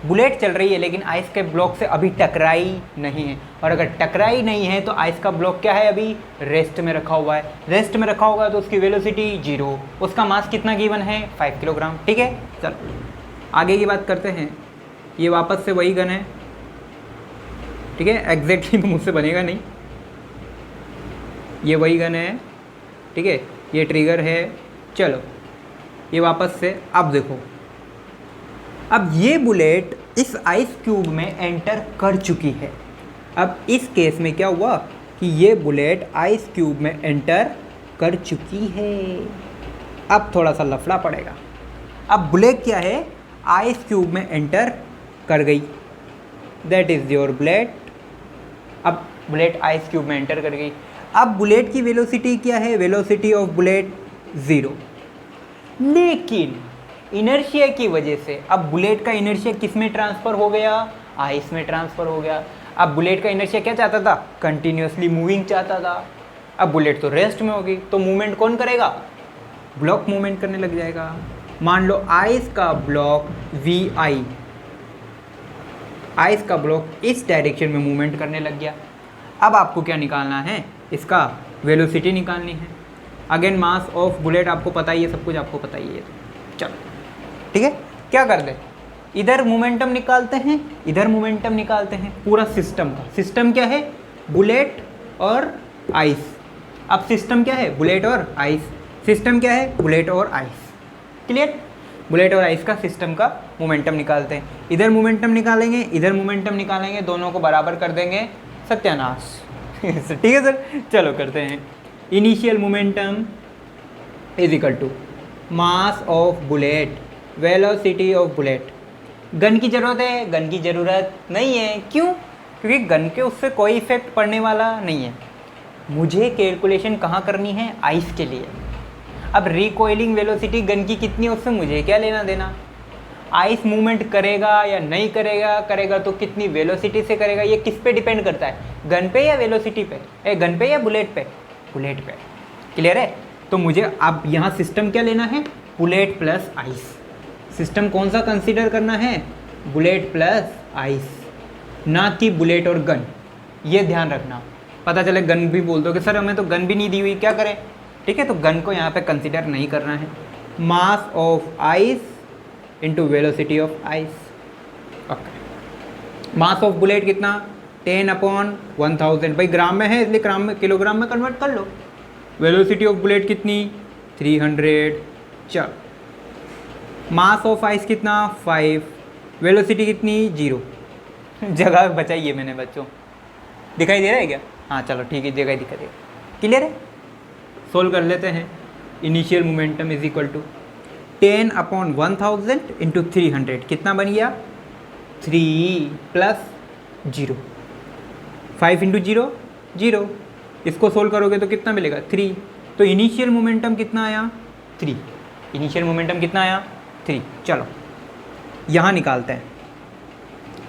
बुलेट चल रही है, लेकिन आइस के ब्लॉक से अभी टकराई नहीं है। और अगर टकराई नहीं है तो आइस का ब्लॉक क्या है, अभी रेस्ट में रखा हुआ है। रेस्ट में रखा होगा तो उसकी वेलोसिटी 0, उसका मास कितना गिवन है, 5 किलोग्राम। ठीक है, चलो आगे की बात करते हैं। ये वापस से वही गन है, ठीक है, एग्जैक्टली तो मुझसे बनेगा नहीं, ये वही गन है, ठीक है, ये ट्रिगर है। चलो ये वापस से, अब देखो, अब ये बुलेट इस आइस क्यूब में एंटर कर चुकी है। अब इस केस में क्या हुआ कि ये बुलेट आइस क्यूब में एंटर कर चुकी है। अब थोड़ा सा लफड़ा पड़ेगा। अब बुलेट क्या है, आइस क्यूब में एंटर कर गई, दैट इज़ योर बुलेट। अब बुलेट आइस क्यूब में एंटर कर गई। अब बुलेट की वेलोसिटी क्या है, वेलोसिटी ऑफ बुलेट 0, लेकिन इनर्शिया की वजह से अब बुलेट का इनर्शिया किस में ट्रांसफ़र हो गया, आइस में ट्रांसफ़र हो गया। अब बुलेट का इनर्शिया क्या चाहता था, कंटिन्यूसली मूविंग चाहता था। अब बुलेट तो रेस्ट में होगी, तो मूवमेंट कौन करेगा, ब्लॉक मूवमेंट करने लग जाएगा। मान लो आइस का ब्लॉक VI, आइस का ब्लॉक इस डायरेक्शन में मूवमेंट करने लग गया। अब आपको क्या निकालना है, इसका वेलोसिटी निकालनी है। अगेन मास ऑफ बुलेट आपको पता ही है, सब कुछ आपको पता ही है। चलो ठीक है, क्या कर दे, इधर मोमेंटम निकालते हैं, इधर मोमेंटम निकालते हैं, पूरा सिस्टम का। सिस्टम क्या है, बुलेट और आइस। अब सिस्टम क्या है, बुलेट और आइस। सिस्टम क्या है, बुलेट और आइस। क्लियर, बुलेट और आइस का सिस्टम का मोमेंटम निकालते हैं। इधर मोमेंटम निकालेंगे, इधर मोमेंटम निकालेंगे, दोनों को बराबर कर देंगे, सत्यानाश। ठीक है सर, चलो करते हैं। Initial momentum is equal to mass of bullet, velocity of bullet. Gun की ज़रूरत है, गन की ज़रूरत नहीं है। क्यों, क्योंकि गन के उससे कोई इफेक्ट पड़ने वाला नहीं है। मुझे कैलकुलेशन कहाँ करनी है, आइस के लिए। अब रिकॉइलिंग वेलोसिटी गन की कितनी है उससे मुझे क्या लेना देना। आइस मूवमेंट करेगा या नहीं करेगा, करेगा तो कितनी वेलोसिटी से करेगा, ये किस पे डिपेंड करता है, गन पे या वेलोसिटी पे, गन पे या बुलेट पे, बुलेट पे। क्लियर है, तो मुझे अब यहाँ सिस्टम क्या लेना है, बुलेट प्लस आइस। सिस्टम कौन सा कंसीडर करना है, बुलेट प्लस आइस, ना कि बुलेट और गन। ये ध्यान रखना, पता चले गन भी बोल दो कि सर हमें तो गन भी नहीं दी हुई, क्या करें। ठीक है, तो गन को यहाँ पे कंसीडर नहीं करना है। Mass of ice into velocity of ice. Okay, mass of bullet कितना, 10/1000। भाई ग्राम में है इसलिए ग्राम में, किलोग्राम में कन्वर्ट कर लो। वेलोसिटी ऑफ बुलेट कितनी, 300। चल, मास ऑफ आइस कितना, 5। वेलोसिटी कितनी, 0। जगह बचाइए मैंने बच्चों, दिखाई दे रहा है क्या, हाँ चलो ठीक है, जगह दिखा दे। क्लियर है, सोल्व कर लेते हैं। Initial momentum is equal to 10/1000 into 300, कितना बन गया, 3 प्लस 0, 5 इंटू 0 0। इसको सोल्व करोगे तो कितना मिलेगा, 3। तो इनिशियल मोमेंटम कितना आया, 3। इनिशियल मोमेंटम कितना आया, 3। चलो यहाँ निकालते हैं।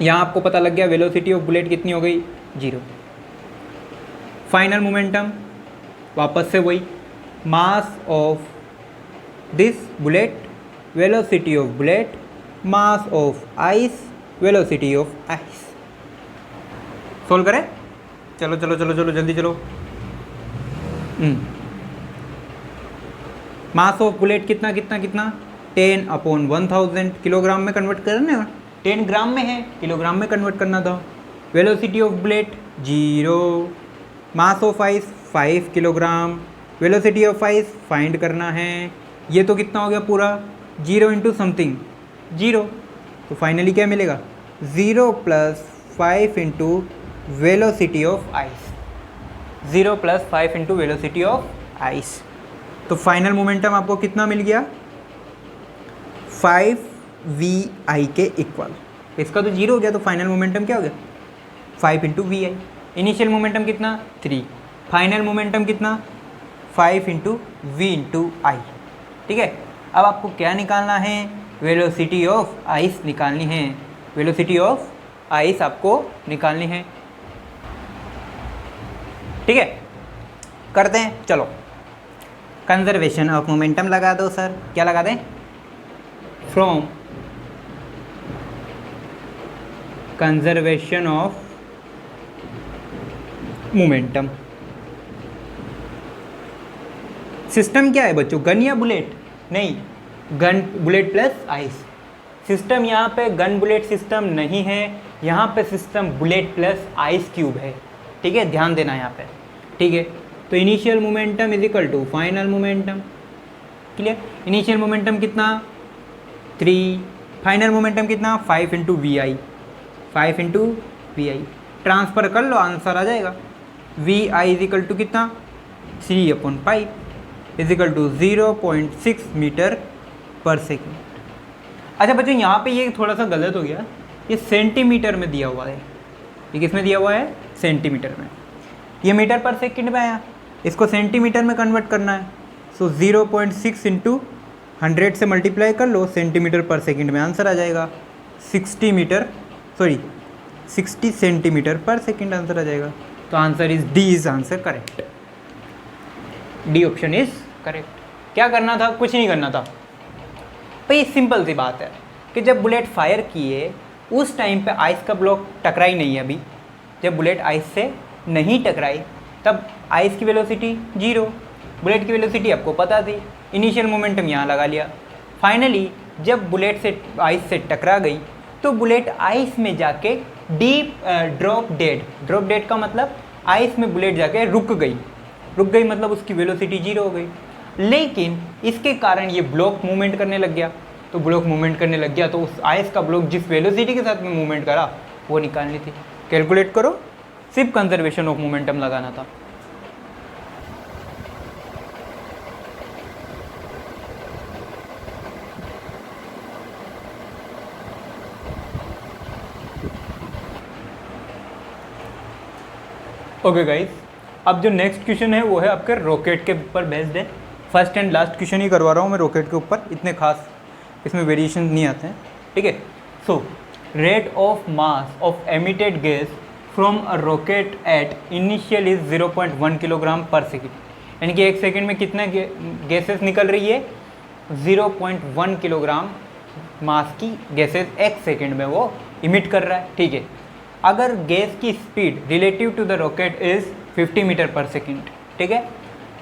यहाँ आपको पता लग गया वेलोसिटी ऑफ बुलेट कितनी हो गई, 0। फाइनल मोमेंटम वापस से वही, mass of this bullet, velocity of bullet, mass of ice, velocity of ice. Solve करें, चलो चलो चलो चलो जल्दी चलो। मास ऑफ बुलेट कितना कितना कितना, 10/1000। किलोग्राम में कन्वर्ट करना है, 10 ग्राम में है, किलोग्राम में कन्वर्ट करना था। Velocity of bullet 0, mass of ice 5 kilogram, velocity of ice find करना है। ये तो कितना हो गया पूरा, 0 इंटू समथिंग 0। तो फाइनली क्या मिलेगा, 0 plus 5 into velocity of ice, 0 plus 5 into velocity of ice. तो फाइनल मोमेंटम आपको कितना मिल गया, 5vi के इक्वल। इसका तो 0 हो गया, तो फाइनल मोमेंटम क्या हो गया, 5 into v i. Initial momentum कितना, 3। फाइनल मोमेंटम कितना, 5 इंटू वी इंटू आई। ठीक है, अब आपको क्या निकालना है, वेलोसिटी ऑफ आइस निकालनी है। वेलोसिटी ऑफ आइस आपको निकालनी है। ठीक है, करते हैं, चलो। कंजर्वेशन ऑफ मोमेंटम लगा दो सर, क्या लगा दें, from conservation of momentum. System क्या है बच्चों, गन या बुलेट, नहीं gun, bullet plus ice. System यहाँ पे गन बुलेट सिस्टम नहीं है, यहाँ पे system bullet plus ice cube है। ठीक है, ध्यान देना यहाँ पे। ठीक है, तो initial momentum is equal to final momentum. Clear, initial momentum कितना, 3। फाइनल मोमेंटम कितना, 5 into v i, 5 into v i. Transfer कर लो, आंसर आ जाएगा। V i is equal to कितना, 3/5 is equal to 0.6 metre per second. अच्छा बच्चों, यहाँ पे ये थोड़ा सा गलत हो गया, ये सेंटीमीटर में दिया हुआ है। ये किस में दिया हुआ है, सेंटीमीटर में। ये मीटर पर सेकेंड में आया, इसको सेंटीमीटर में कन्वर्ट करना है। सो 0.6 इंटू 100 से मल्टीप्लाई कर लो, सेंटीमीटर पर सेकेंड में आंसर आ जाएगा 60 सेंटीमीटर पर सेकेंड आंसर आ जाएगा। तो answer is D, is answer correct. D option is correct. क्या करना था, कुछ नहीं करना था भाई, सिंपल सी बात है कि जब बुलेट फायर किए उस टाइम पे आइस का ब्लॉक टकराई नहीं है। अभी जब बुलेट आइस से नहीं टकराई तब आइस की वेलोसिटी 0, बुलेट की वेलोसिटी आपको पता थी, इनिशियल मोमेंटम यहाँ लगा लिया। फाइनली जब बुलेट से आइस से टकरा गई तो बुलेट आइस में जाके डीप ड्रॉप डेड का मतलब आइस में बुलेट जाके रुक गई मतलब उसकी वेलोसिटी 0 हो गई। लेकिन इसके कारण ये ब्लॉक मूवमेंट करने लग गया, तो ब्लॉक मूवमेंट करने लग गया तो उस आइस का ब्लॉक जिस वेलोसिटी के साथ में मूवमेंट करा वो निकालनी थी। कैलकुलेट करो, सिर्फ कंजर्वेशन ऑफ मोमेंटम लगाना था। ओके गाइस, अब जो नेक्स्ट क्वेश्चन है वो है आपके रॉकेट के ऊपर बेस्ड है। फर्स्ट एंड लास्ट क्वेश्चन ही करवा रहा हूँ मैं रॉकेट के ऊपर, इतने खास इसमें वेरिएशन नहीं आते हैं, ठीक है। So rate of mass of emitted gas from a rocket at initial is 0.1 kilogram per second, यानी कि एक सेकेंड में कितने गैसेस निकल रही है, 0.1 किलोग्राम मास की गैसेस एक सेकेंड में वो इमिट कर रहा है, ठीक है। अगर गैस की speed relative to the rocket is 50 metre per second, ठीक है,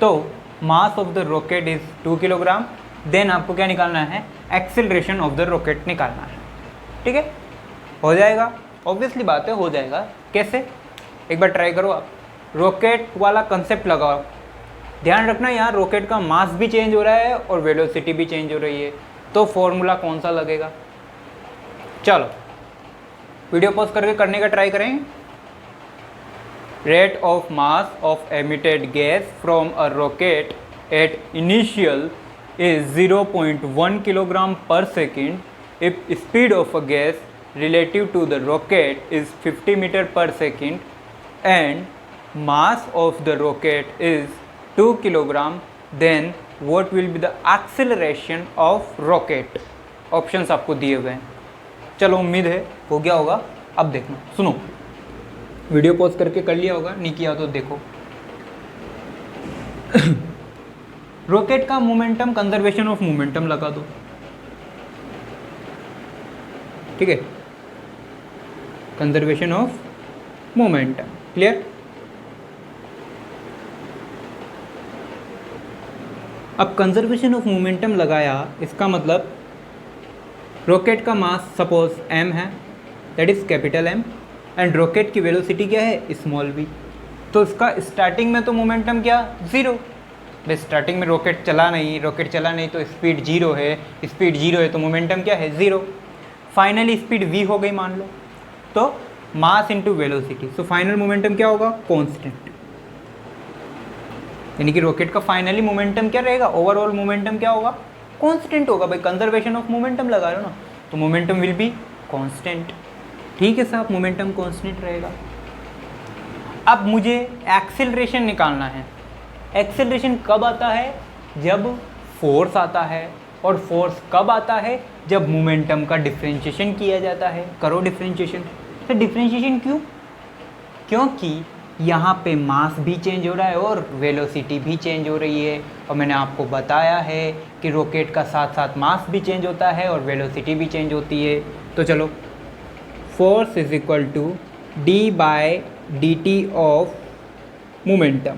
तो mass of the rocket is 2 kilogram, then आपको क्या निकालना है, एक्सेलरेशन ऑफ द रॉकेट निकालना है, ठीक है। हो जाएगा, ऑब्वियसली बात है, हो जाएगा। कैसे, एक बार ट्राई करो आप, रॉकेट वाला कंसेप्ट लगाओ। ध्यान रखना यहाँ रॉकेट का मास भी चेंज हो रहा है और वेलोसिटी भी चेंज हो रही है, तो फॉर्मूला कौन सा लगेगा। चलो वीडियो पॉज करके करने का ट्राई करें। Rate of mass of emitted gas from a rocket at initial is 0.1 kilogram per second if speed of a gas relative to the rocket is 50 meter per second and mass of the rocket is 2 kilogram, then what will be the acceleration of rocket? Options आपको दिए हुए हैं। चलो उम्मीद है हो गया होगा। अब देखना, सुनो, वीडियो पॉज करके कर लिया होगा, नहीं किया तो देखो। रॉकेट का मोमेंटम कंजर्वेशन ऑफ मोमेंटम लगा दो, ठीक है, कंजर्वेशन ऑफ मोमेंटम, क्लियर। अब कंजर्वेशन ऑफ मोमेंटम लगाया, इसका मतलब रॉकेट का मास सपोज m है, that is capital M, and rocket की वेलोसिटी क्या है, स्मॉल v। तो इसका स्टार्टिंग में तो मोमेंटम क्या, 0, बस स्टार्टिंग में रॉकेट चला नहीं तो स्पीड 0 है, स्पीड 0 है तो मोमेंटम क्या है, 0। फाइनली स्पीड v हो गई मान लो, तो मास into velocity, so final momentum क्या होगा, कांस्टेंट। यानी कि रॉकेट का फाइनली मोमेंटम क्या रहेगा, ओवरऑल मोमेंटम क्या होगा, कांस्टेंट होगा। भाई कंजर्वेशन ऑफ मोमेंटम लगा रहे हो ना, तो मोमेंटम विल बी कांस्टेंट, ठीक है साहब, मोमेंटम कांस्टेंट रहेगा। अब मुझे एक्सेलरेशन निकालना है। एक्सेलरेशन कब आता है, जब फोर्स आता है, और फोर्स कब आता है, जब मोमेंटम का डिफरेंशिएशन किया जाता है। करो डिफरेंशिएशन। तो डिफरेंशिएशन क्यों, क्योंकि यहाँ पे मास भी चेंज हो रहा है और वेलोसिटी भी चेंज हो रही है, और मैंने आपको बताया है कि रॉकेट का साथ साथ मास भी चेंज होता है और वेलोसिटी भी चेंज होती है। तो चलो, force is equal to d by d t of momentum,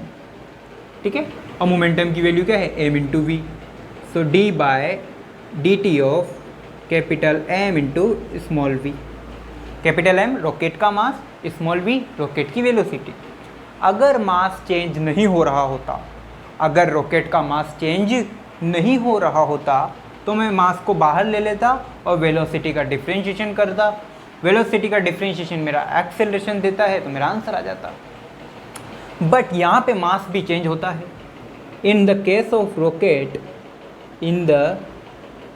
ठीक है, और मोमेंटम की वैल्यू क्या है, m into v. So d by d t of capital m into small v. Capital m rocket का मास, स्मॉल वी रॉकेट की velocity. अगर mass change नहीं हो रहा होता, अगर रॉकेट का मास चेंज नहीं हो रहा होता तो मैं मास को बाहर ले लेता और वेलोसिटी का डिफरेंशिएशन करता। वेलोसिटी का डिफरेंशिएशन मेरा एक्सेलरेशन देता है, तो मेरा आंसर आ जाता। बट यहाँ पे मास भी चेंज होता है। In the case of rocket, in the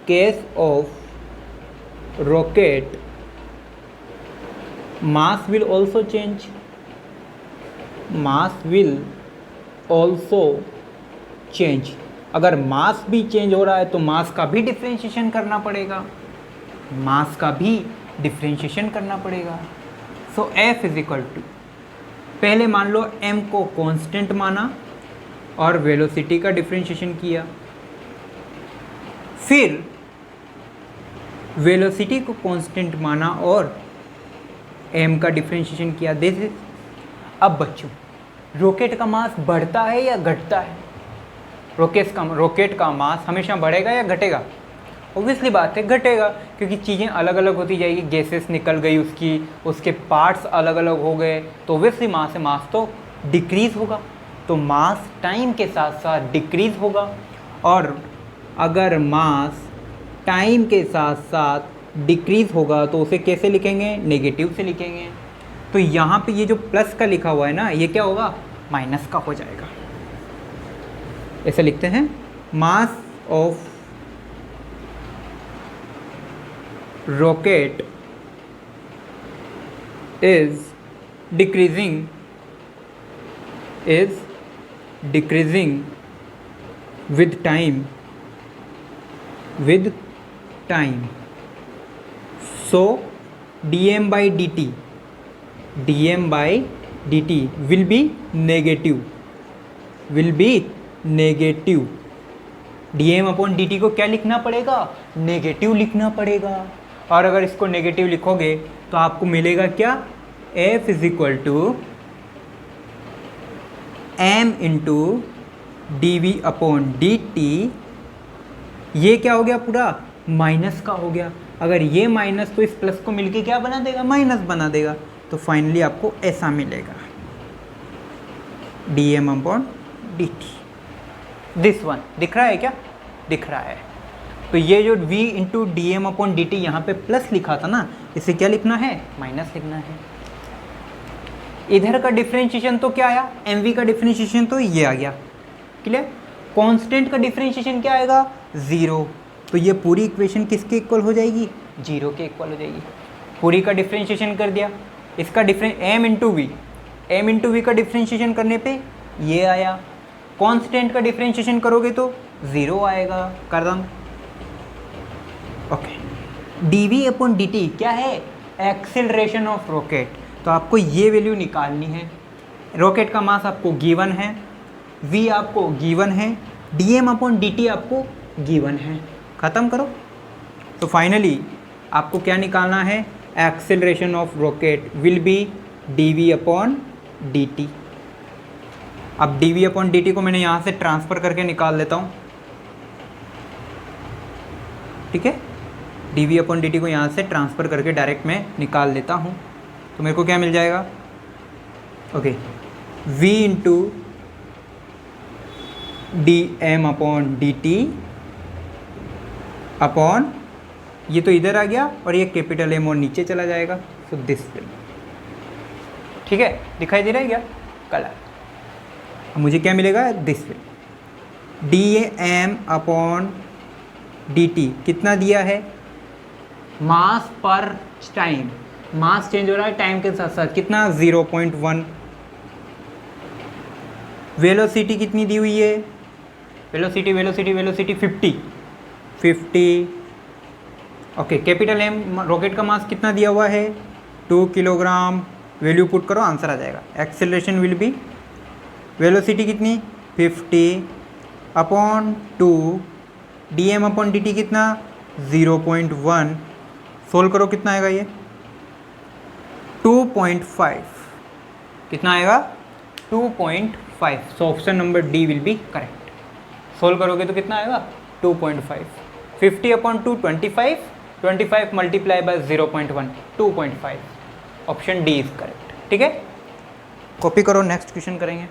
case of rocket mass will also change, mass will also change। अगर मास भी चेंज हो रहा है तो मास का भी डिफरेंशिएशन करना पड़ेगा, मास का भी डिफरेंशिएशन करना पड़ेगा। सो F इज इक्वल टू, पहले मान लो m को कांस्टेंट माना और वेलोसिटी का डिफरेंशिएशन किया, फिर वेलोसिटी को कांस्टेंट माना और m का डिफरेंशिएशन किया, दिस इज। अब बच्चों, रॉकेट का मास बढ़ता है या घटता है, रॉकेट का मास हमेशा बढ़ेगा या घटेगा? ऑब्वियसली बात है घटेगा, क्योंकि चीज़ें अलग अलग होती जाएगी, गैसेस निकल गई उसकी, उसके पार्ट्स अलग अलग हो गए, तो ऑब्वियसली मास तो डिक्रीज़ होगा। तो मास टाइम के साथ साथ डिक्रीज़ होगा, और अगर मास टाइम के साथ साथ डिक्रीज़ होगा तो उसे कैसे लिखेंगे? नेगेटिव से लिखेंगे। तो यहाँ पे ये जो प्लस का लिखा हुआ है ना, ये क्या होगा? माइनस का हो जाएगा। ऐसे लिखते हैं, mass of rocket is decreasing with time, so dm by dt will be negative, dm upon dt को क्या लिखना पड़ेगा? नेगेटिव लिखना पड़ेगा। और अगर इसको नेगेटिव लिखोगे तो आपको मिलेगा क्या? f is equal to m into d v upon d t. ये क्या हो गया? पूरा माइनस का हो गया। अगर ये माइनस तो इस प्लस को मिलके क्या बना देगा? माइनस बना देगा। तो फाइनली आपको ऐसा मिलेगा, d m upon d t. This one दिख रहा है क्या? दिख रहा है। तो ये जो v into d m upon d t यहाँ पे प्लस लिखा था ना, इसे क्या लिखना है? माइनस लिखना है। इधर का डिफरेंशिएशन तो क्या आया? mv का डिफरेंशिएशन तो ये आ गया। क्लियर? कांस्टेंट का डिफरेंशिएशन क्या आएगा? 0। तो ये पूरी इक्वेशन किसके इक्वल हो जाएगी? 0 के इक्वल हो जाएगी। पूरी का डिफरेंशिएशन कर दिया, इसका m इंटू वी का डिफरेंशिएशन करने पे ये आया। कांस्टेंट का डिफरेंशिएशन करोगे तो 0 आएगा। कर दम। ओके, dv अपॉन dt क्या है? Acceleration of rocket. तो आपको ये वैल्यू निकालनी है। रॉकेट का मास आपको गिवन है, v आपको गिवन है, dm अपॉन dt आपको गिवन है। ख़त्म करो। तो फाइनली आपको क्या निकालना है? Acceleration of rocket will be dv upon dt। अब dv अपॉन dt को मैंने यहाँ से ट्रांसफ़र करके निकाल लेता हूँ। ठीक है, dv अपॉन dt को यहाँ से ट्रांसफ़र करके डायरेक्ट मैं निकाल लेता हूँ। तो मेरे को क्या मिल जाएगा? Okay, v into d m upon d t upon, ये तो इधर आ गया और ये कैपिटल एम और नीचे चला जाएगा। सो दिस विल, ठीक है, दिखाई दे रहा है क्या? कलर। मुझे क्या मिलेगा? This will d m upon d t कितना दिया है? मास पर टाइम, मास चेंज हो रहा है टाइम के साथ साथ, कितना? 0.1। वेलोसिटी कितनी दी हुई है? Velocity 50। Okay, capital m, rocket का मास कितना दिया हुआ है? 2 किलोग्राम। वैल्यू पुट करो, आंसर आ जाएगा। एक्सेलरेशन विल बी, वेलोसिटी कितनी? 50 upon 2, d m upon d t कितना? 0.1। सोल्व करो, कितना आएगा ये? 2.5। कितना आएगा? 2.5। So option number D will be correct. Solve करोगे तो कितना आएगा? 2.5। 50 upon 2 25, 25 multiply by 0.1 2.5। Option D is correct. ठीक है, कॉपी करो, नेक्स्ट क्वेश्चन करेंगे।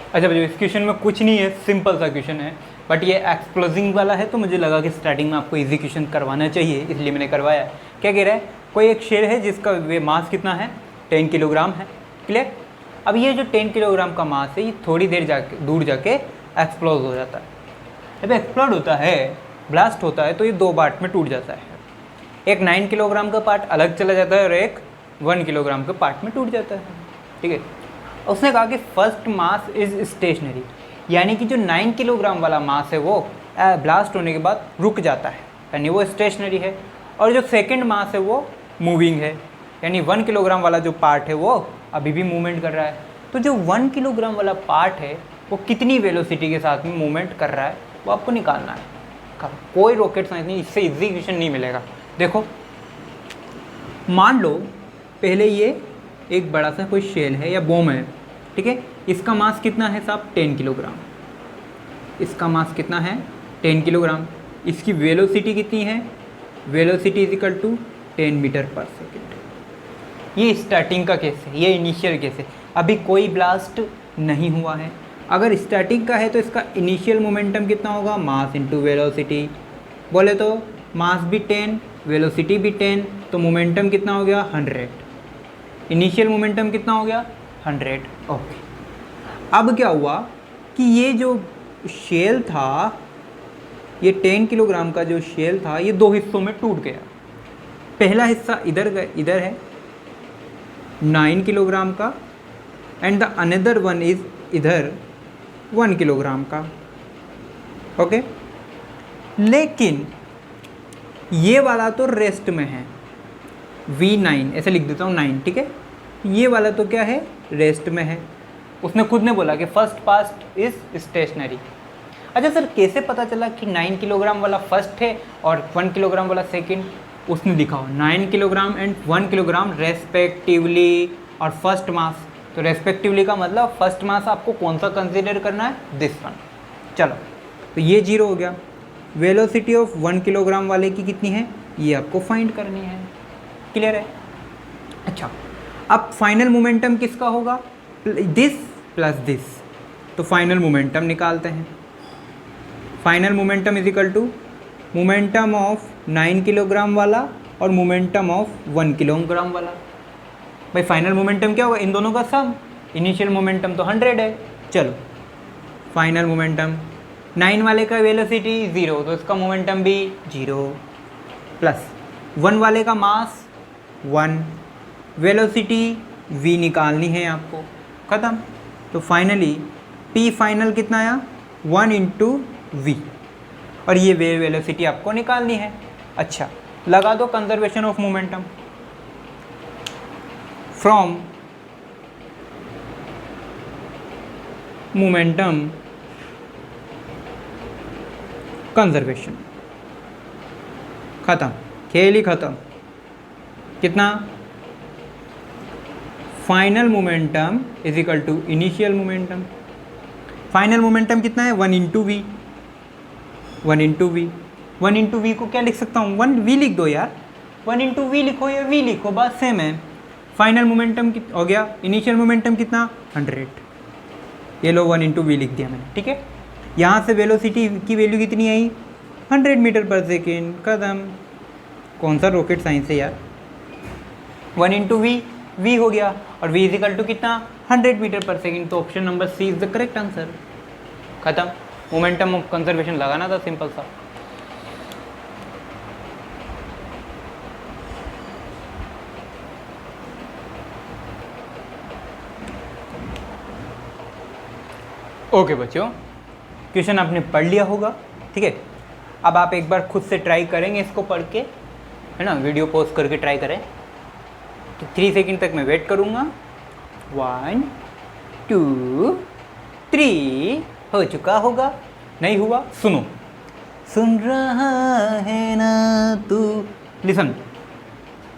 अच्छा बच्चों, इस क्वेश्चन में कुछ नहीं है, सिंपल सा क्वेश्चन है, बट ये एक्सप्लोजिंग वाला है तो मुझे लगा कि स्टार्टिंग में आपको इजी क्वेश्चन करवाना चाहिए, इसलिए मैंने करवाया। क्या कह रहा है? कोई एक शेर है जिसका मास कितना है? 10 किलोग्राम है। क्लियर? अब ये जो 10 किलोग्राम का मास है, ये थोड़ी देर दूर जाके एक्सप्लोज हो जाता है। जब एक्सप्लोड होता है, ब्लास्ट होता है, तो ये 2 पार्ट में टूट जाता है। एक 9 किलोग्राम का पार्ट अलग चला जाता है और एक 1 किलोग्राम के पार्ट में टूट जाता है। ठीक है, उसने कहा कि फर्स्ट मास इज स्टेशनरी, यानी कि जो 9 किलोग्राम वाला मास है वो ब्लास्ट होने के बाद रुक जाता है, यानी वो स्टेशनरी है। और जो सेकंड मास है वो मूविंग है, यानी 1 किलोग्राम वाला जो पार्ट है वो अभी भी मूवमेंट कर रहा है। तो जो 1 किलोग्राम वाला पार्ट है वो कितनी वेलोसिटी के साथ में मूवमेंट कर रहा है, वो आपको निकालना है। कोई रॉकेट साइंस नहीं, इससे इजी क्वेश्चन नहीं मिलेगा। देखो, मान लो पहले ये एक बड़ा सा कोई शेल है या बॉम है, ठीक है। इसका मास कितना है साहब? 10 किलोग्राम। इसका मास कितना है? 10 किलोग्राम। इसकी वेलोसिटी कितनी है? Velocity is equal to 10 metre per second. ये स्टार्टिंग का केस है, ये इनिशियल केस है, अभी कोई ब्लास्ट नहीं हुआ है। अगर स्टार्टिंग का है तो इसका इनिशियल मोमेंटम कितना होगा? मास इंटू वेलोसिटी। बोले तो मास भी 10, वेलोसिटी भी 10, तो मोमेंटम कितना हो गया? 100। इनिशियल मोमेंटम कितना हो गया? 100। ओके, अब क्या हुआ कि ये जो शेल था, ये 10 किलोग्राम का जो शेल था, ये दो हिस्सों में टूट गया। पहला हिस्सा इधर है 9 किलोग्राम का, and the another one is इधर 1 किलोग्राम का। ओके, लेकिन ये वाला तो रेस्ट में है, V9 ऐसे लिख देता हूँ 9, ठीक है। ये वाला तो क्या है? रेस्ट में है। उसने खुद ने बोला कि फर्स्ट पास्ट इज स्टेशनरी। अच्छा सर, कैसे पता चला कि 9 किलोग्राम वाला फर्स्ट है और 1 किलोग्राम वाला सेकंड? उसने लिखा हो 9 किलोग्राम एंड 1 किलोग्राम रेस्पेक्टिवली, और फर्स्ट मास, तो रेस्पेक्टिवली का मतलब फर्स्ट मास आपको कौन सा कंसीडर करना है? This one. चलो, तो ये 0 हो गया। वेलोसिटी ऑफ 1 किलोग्राम वाले की कितनी है? ये आपको फाइंड करनी है। क्लियर है? अच्छा, अब फाइनल मोमेंटम किसका होगा? दिस प्लस दिस, तो फाइनल मोमेंटम निकालते हैं। Final momentum is equal to momentum of 9 kilogram वाला और मोमेंटम ऑफ 1 किलोग्राम वाला। भाई फाइनल मोमेंटम क्या होगा? इन दोनों का सम। इनिशियल मोमेंटम तो 100 है। चलो, फाइनल मोमेंटम 9 वाले का वेलोसिटी 0, तो इसका मोमेंटम भी 0, प्लस 1 वाले का मास 1, वेलोसिटी v निकालनी है आपको। ख़त्म। तो फाइनली p फाइनल कितना आया? 1 इंटू वी, और ये वेलोसिटी आपको निकालनी है। अच्छा, लगा दो conservation of momentum from momentum conservation. ख़त्म, खेल ही ख़त्म। कितना? Final momentum is equal to initial momentum. Final momentum कितना है? 1 into v. 1 into v, 1 into v को क्या लिख सकता हूँ? 1 वी लिख दो यार। 1 इंटू वी लिखो या वी लिखो, बात सेम है। फाइनल मोमेंटम हो गया, इनिशियल मोमेंटम कितना? 100। ये लो 1 इंटू वी लिख दिया मैंने, ठीक है। यहाँ से वेलोसिटी की वैल्यू कितनी आई? 100 मीटर पर सेकेंड। कदम, कौन सा रॉकेट साइंस है यार। 1 इंटू वी, वी हो गया, और v इज इक्वल टू कितना? 100 मीटर पर सेकेंड। तो option number C is the correct answer. खत्म। मोमेंटम ऑफ कंजर्वेशन लगाना था, सिंपल सा। ओके बच्चों, क्वेश्चन आपने पढ़ लिया होगा, ठीक है। अब आप एक बार खुद से ट्राई करेंगे इसको पढ़ के, है ना, वीडियो पॉज करके ट्राई करें। तो 3 सेकंड तक मैं वेट करूँगा। 1 2 3, हो चुका होगा। नहीं हुआ? सुनो, सुन रहा है ना तू। लिसन,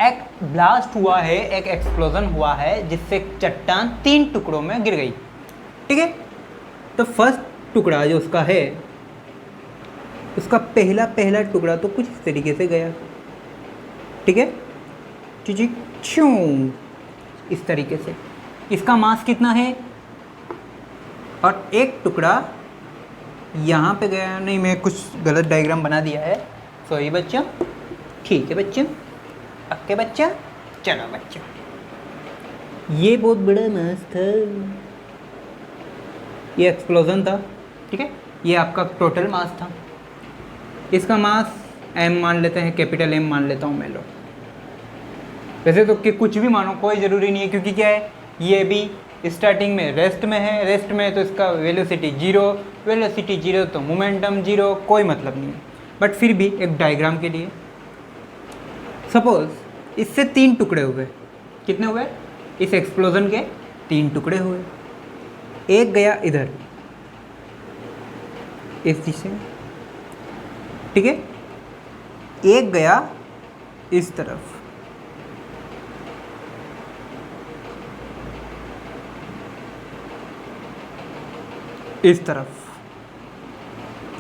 एक ब्लास्ट हुआ है, एक एक्सप्लोजन हुआ है, जिससे चट्टान 3 टुकड़ों में गिर गई, ठीक है। तो फर्स्ट टुकड़ा जो उसका है, उसका पहला टुकड़ा तो कुछ इस तरीके से गया, ठीक है, जी क्यों इस तरीके से। इसका मास कितना है? और एक टुकड़ा यहाँ पे गया। नहीं, मैं कुछ गलत डायग्राम बना दिया है, सॉरी बच्चा। ठीक है बच्चा, ओके बच्चा, चलो बच्चा। ये बहुत बड़ा मास था, ये एक्सप्लोजन था, ठीक है। ये आपका टोटल मास था। इसका मास m मान लेते हैं, कैपिटल M मान लेता हूँ मैं लोग। वैसे तो कि कुछ भी मानो, कोई ज़रूरी नहीं है, क्योंकि क्या है, ये भी स्टार्टिंग में रेस्ट में है। रेस्ट में है तो इसका वेलोसिटी 0, वेलोसिटी 0 तो मोमेंटम 0, कोई मतलब नहीं है। बट फिर भी एक डायग्राम के लिए, सपोज इससे 3 टुकड़े हुए। कितने हुए? इस एक्सप्लोजन के 3 टुकड़े हुए। एक गया इधर इस दिशा में, ठीक है, एक गया इस तरफ, इस तरफ,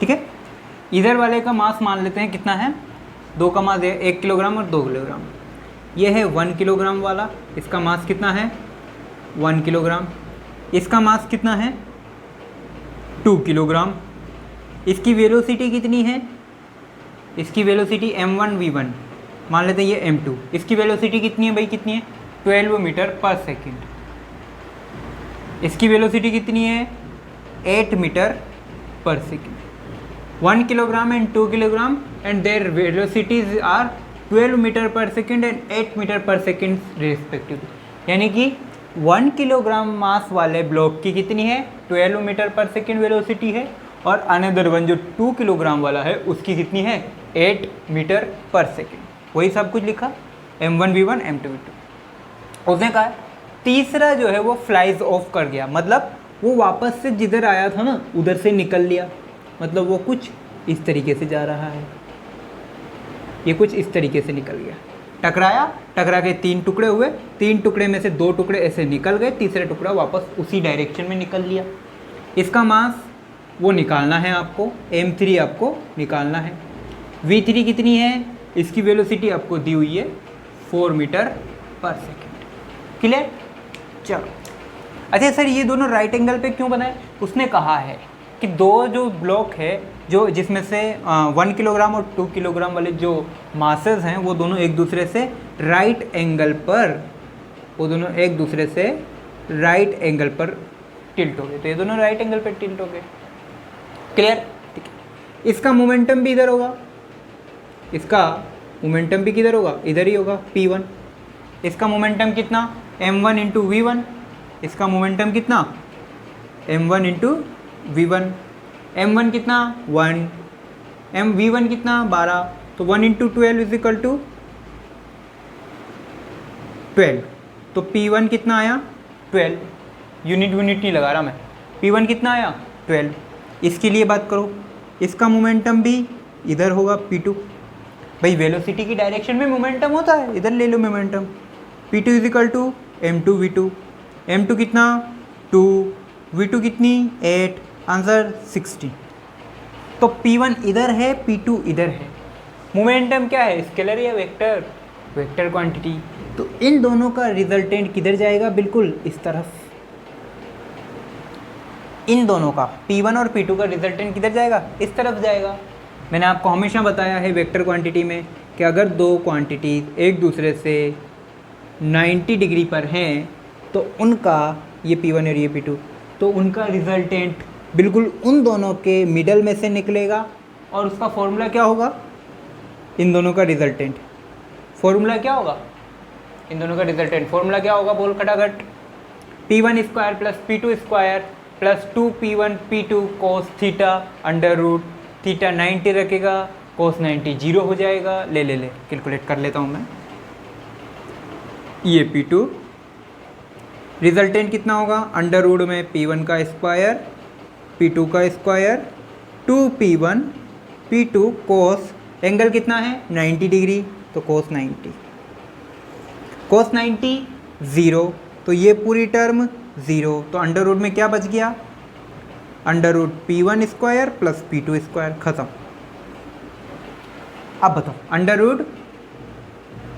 ठीक है। इधर वाले का मास मान लेते हैं कितना है, दो का मास है 1 किलोग्राम और 2 किलोग्राम। ये है 1 किलोग्राम वाला, इसका मास कितना है 1 किलोग्राम। इसका मास कितना है 2 किलोग्राम। इसकी वेलोसिटी कितनी है, इसकी वेलोसिटी m1v1 मान लेते हैं, ये m2। इसकी वेलोसिटी कितनी है भाई, कितनी है 12 मीटर पर सेकेंड। इसकी वेलोसिटी कितनी है 8 metre per second. 1 kilogram and 2 kilogram and their velocities are 12 metre per second and 8 metre per second respectively. यानी कि 1 किलोग्राम मास वाले ब्लॉक की कितनी है 12 मीटर पर सेकेंड वेलोसिटी है, और अनदर वन जो 2 किलोग्राम वाला है उसकी कितनी है 8 मीटर पर सेकेंड। वही सब कुछ लिखा m1v1 m2v2। उसने कहा तीसरा जो है वो फ्लाइज ऑफ कर गया, मतलब वो वापस से जिधर आया था ना उधर से निकल लिया, मतलब वो कुछ इस तरीके से जा रहा है, ये कुछ इस तरीके से निकल गया। टकराया, टकरा के 3 टुकड़े हुए, 3 टुकड़े में से 2 टुकड़े ऐसे निकल गए, तीसरा टुकड़ा वापस उसी डायरेक्शन में निकल लिया। इसका मास वो निकालना है आपको, m3 आपको निकालना है। v3 कितनी है, इसकी वेलोसिटी आपको दी हुई है 4 मीटर पर सेकेंड। क्लियर, चलो। अच्छा सर ये दोनों राइट एंगल पे क्यों बनाए, उसने कहा है कि दो जो ब्लॉक है जो जिसमें से 1 किलोग्राम और 2 किलोग्राम वाले जो मासेस हैं वो दोनों एक दूसरे से राइट एंगल पर, वो दोनों एक दूसरे से राइट एंगल पर टिल्ट हो गए, तो ये दोनों राइट एंगल पर टिल्ट हो गए। क्लियर, ठीक है। इसका मोमेंटम भी इधर होगा, इसका मोमेंटम भी किधर होगा, इधर ही होगा P1। इसका मोमेंटम कितना m1 इंटू v1, इसका मोमेंटम कितना m1 इंटू v1। m1 कितना 1, v1 कितना 12, तो 1 इंटू 12 इज इक्वल टू 12। तो P1 कितना आया 12, यूनिट नहीं लगा रहा मैं, P1 कितना आया 12। इसके लिए बात करो, इसका मोमेंटम भी इधर होगा P2। भाई वेलोसिटी की डायरेक्शन में मोमेंटम होता है, इधर ले लो momentum. P2 is equal to m2v2, m2 कितना 2, v2 कितनी 8, आंसर 60। तो P1 इधर है, P2 इधर है। मोमेंटम क्या है, स्केलर या वेक्टर, वेक्टर क्वांटिटी। तो इन दोनों का रिजल्टेंट किधर जाएगा, बिल्कुल इस तरफ। इन दोनों का P1 और P2 का रिजल्टेंट किधर जाएगा, इस तरफ जाएगा। मैंने आपको हमेशा बताया है वेक्टर क्वांटिटी में कि अगर दो क्वांटिटीज एक दूसरे से 90 डिग्री पर हैं तो उनका, ये P1 और ये P2, तो उनका रिजल्टेंट बिल्कुल उन दोनों के मिडल में से निकलेगा। और उसका फॉर्मूला क्या होगा, इन दोनों का रिजल्टेंट फॉर्मूला क्या होगा, इन दोनों का रिजल्टेंट फॉर्मूला क्या होगा, बोल खटाखट। P1 square plus P2 square plus 2P1 P2 cos theta under root theta 90 रखेगा, कोस 90 जीरो हो जाएगा। ले कैलकुलेट कर लेता हूँ मैं। ये P2 रिजल्टेंट कितना होगा, अंडर रूट में P1 का स्क्वायर P2 का स्क्वायर 2P1 P2 कोस, एंगल कितना है 90 डिग्री, तो कोस 90, कोस 90 ज़ीरो, तो ये पूरी टर्म ज़ीरो। तो अंडर रूट में क्या बच गया, under root P1 square plus P2 square, ख़त्म। अब बताओ under root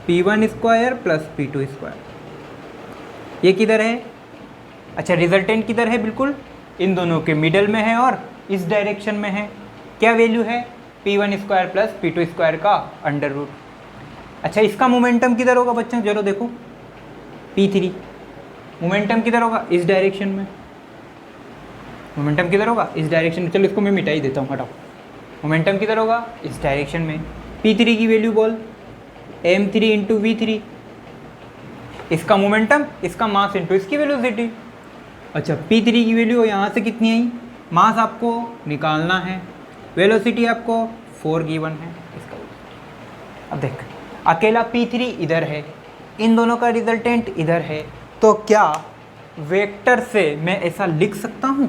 P1 square plus P2 square, ये किधर है, अच्छा रिजल्टेंट किधर है, बिल्कुल इन दोनों के मिडल में है और इस डायरेक्शन में है। क्या वैल्यू है, P1 square plus P2 square का अंडर रूट। अच्छा इसका मोमेंटम किधर होगा बच्चों, जरा देखो P3, मोमेंटम किधर होगा, इस डायरेक्शन में। मोमेंटम किधर होगा, इस डायरेक्शन में। चलो इसको मैं मिटा ही देता हूँ, हटाओ। मोमेंटम किधर होगा, इस डायरेक्शन में। P3 की वैल्यू बोल, m3 इंटू v3, इसका मोमेंटम, इसका मास इंटू इसकी वेलोसिटी। अच्छा P3 की वैल्यू यहाँ से कितनी आई, मास आपको निकालना है, वेलोसिटी आपको 4 गिवन है इसका। अब देख अकेला P3 इधर है, इन दोनों का रिजल्टेंट इधर है, तो क्या वेक्टर से मैं ऐसा लिख सकता हूँ,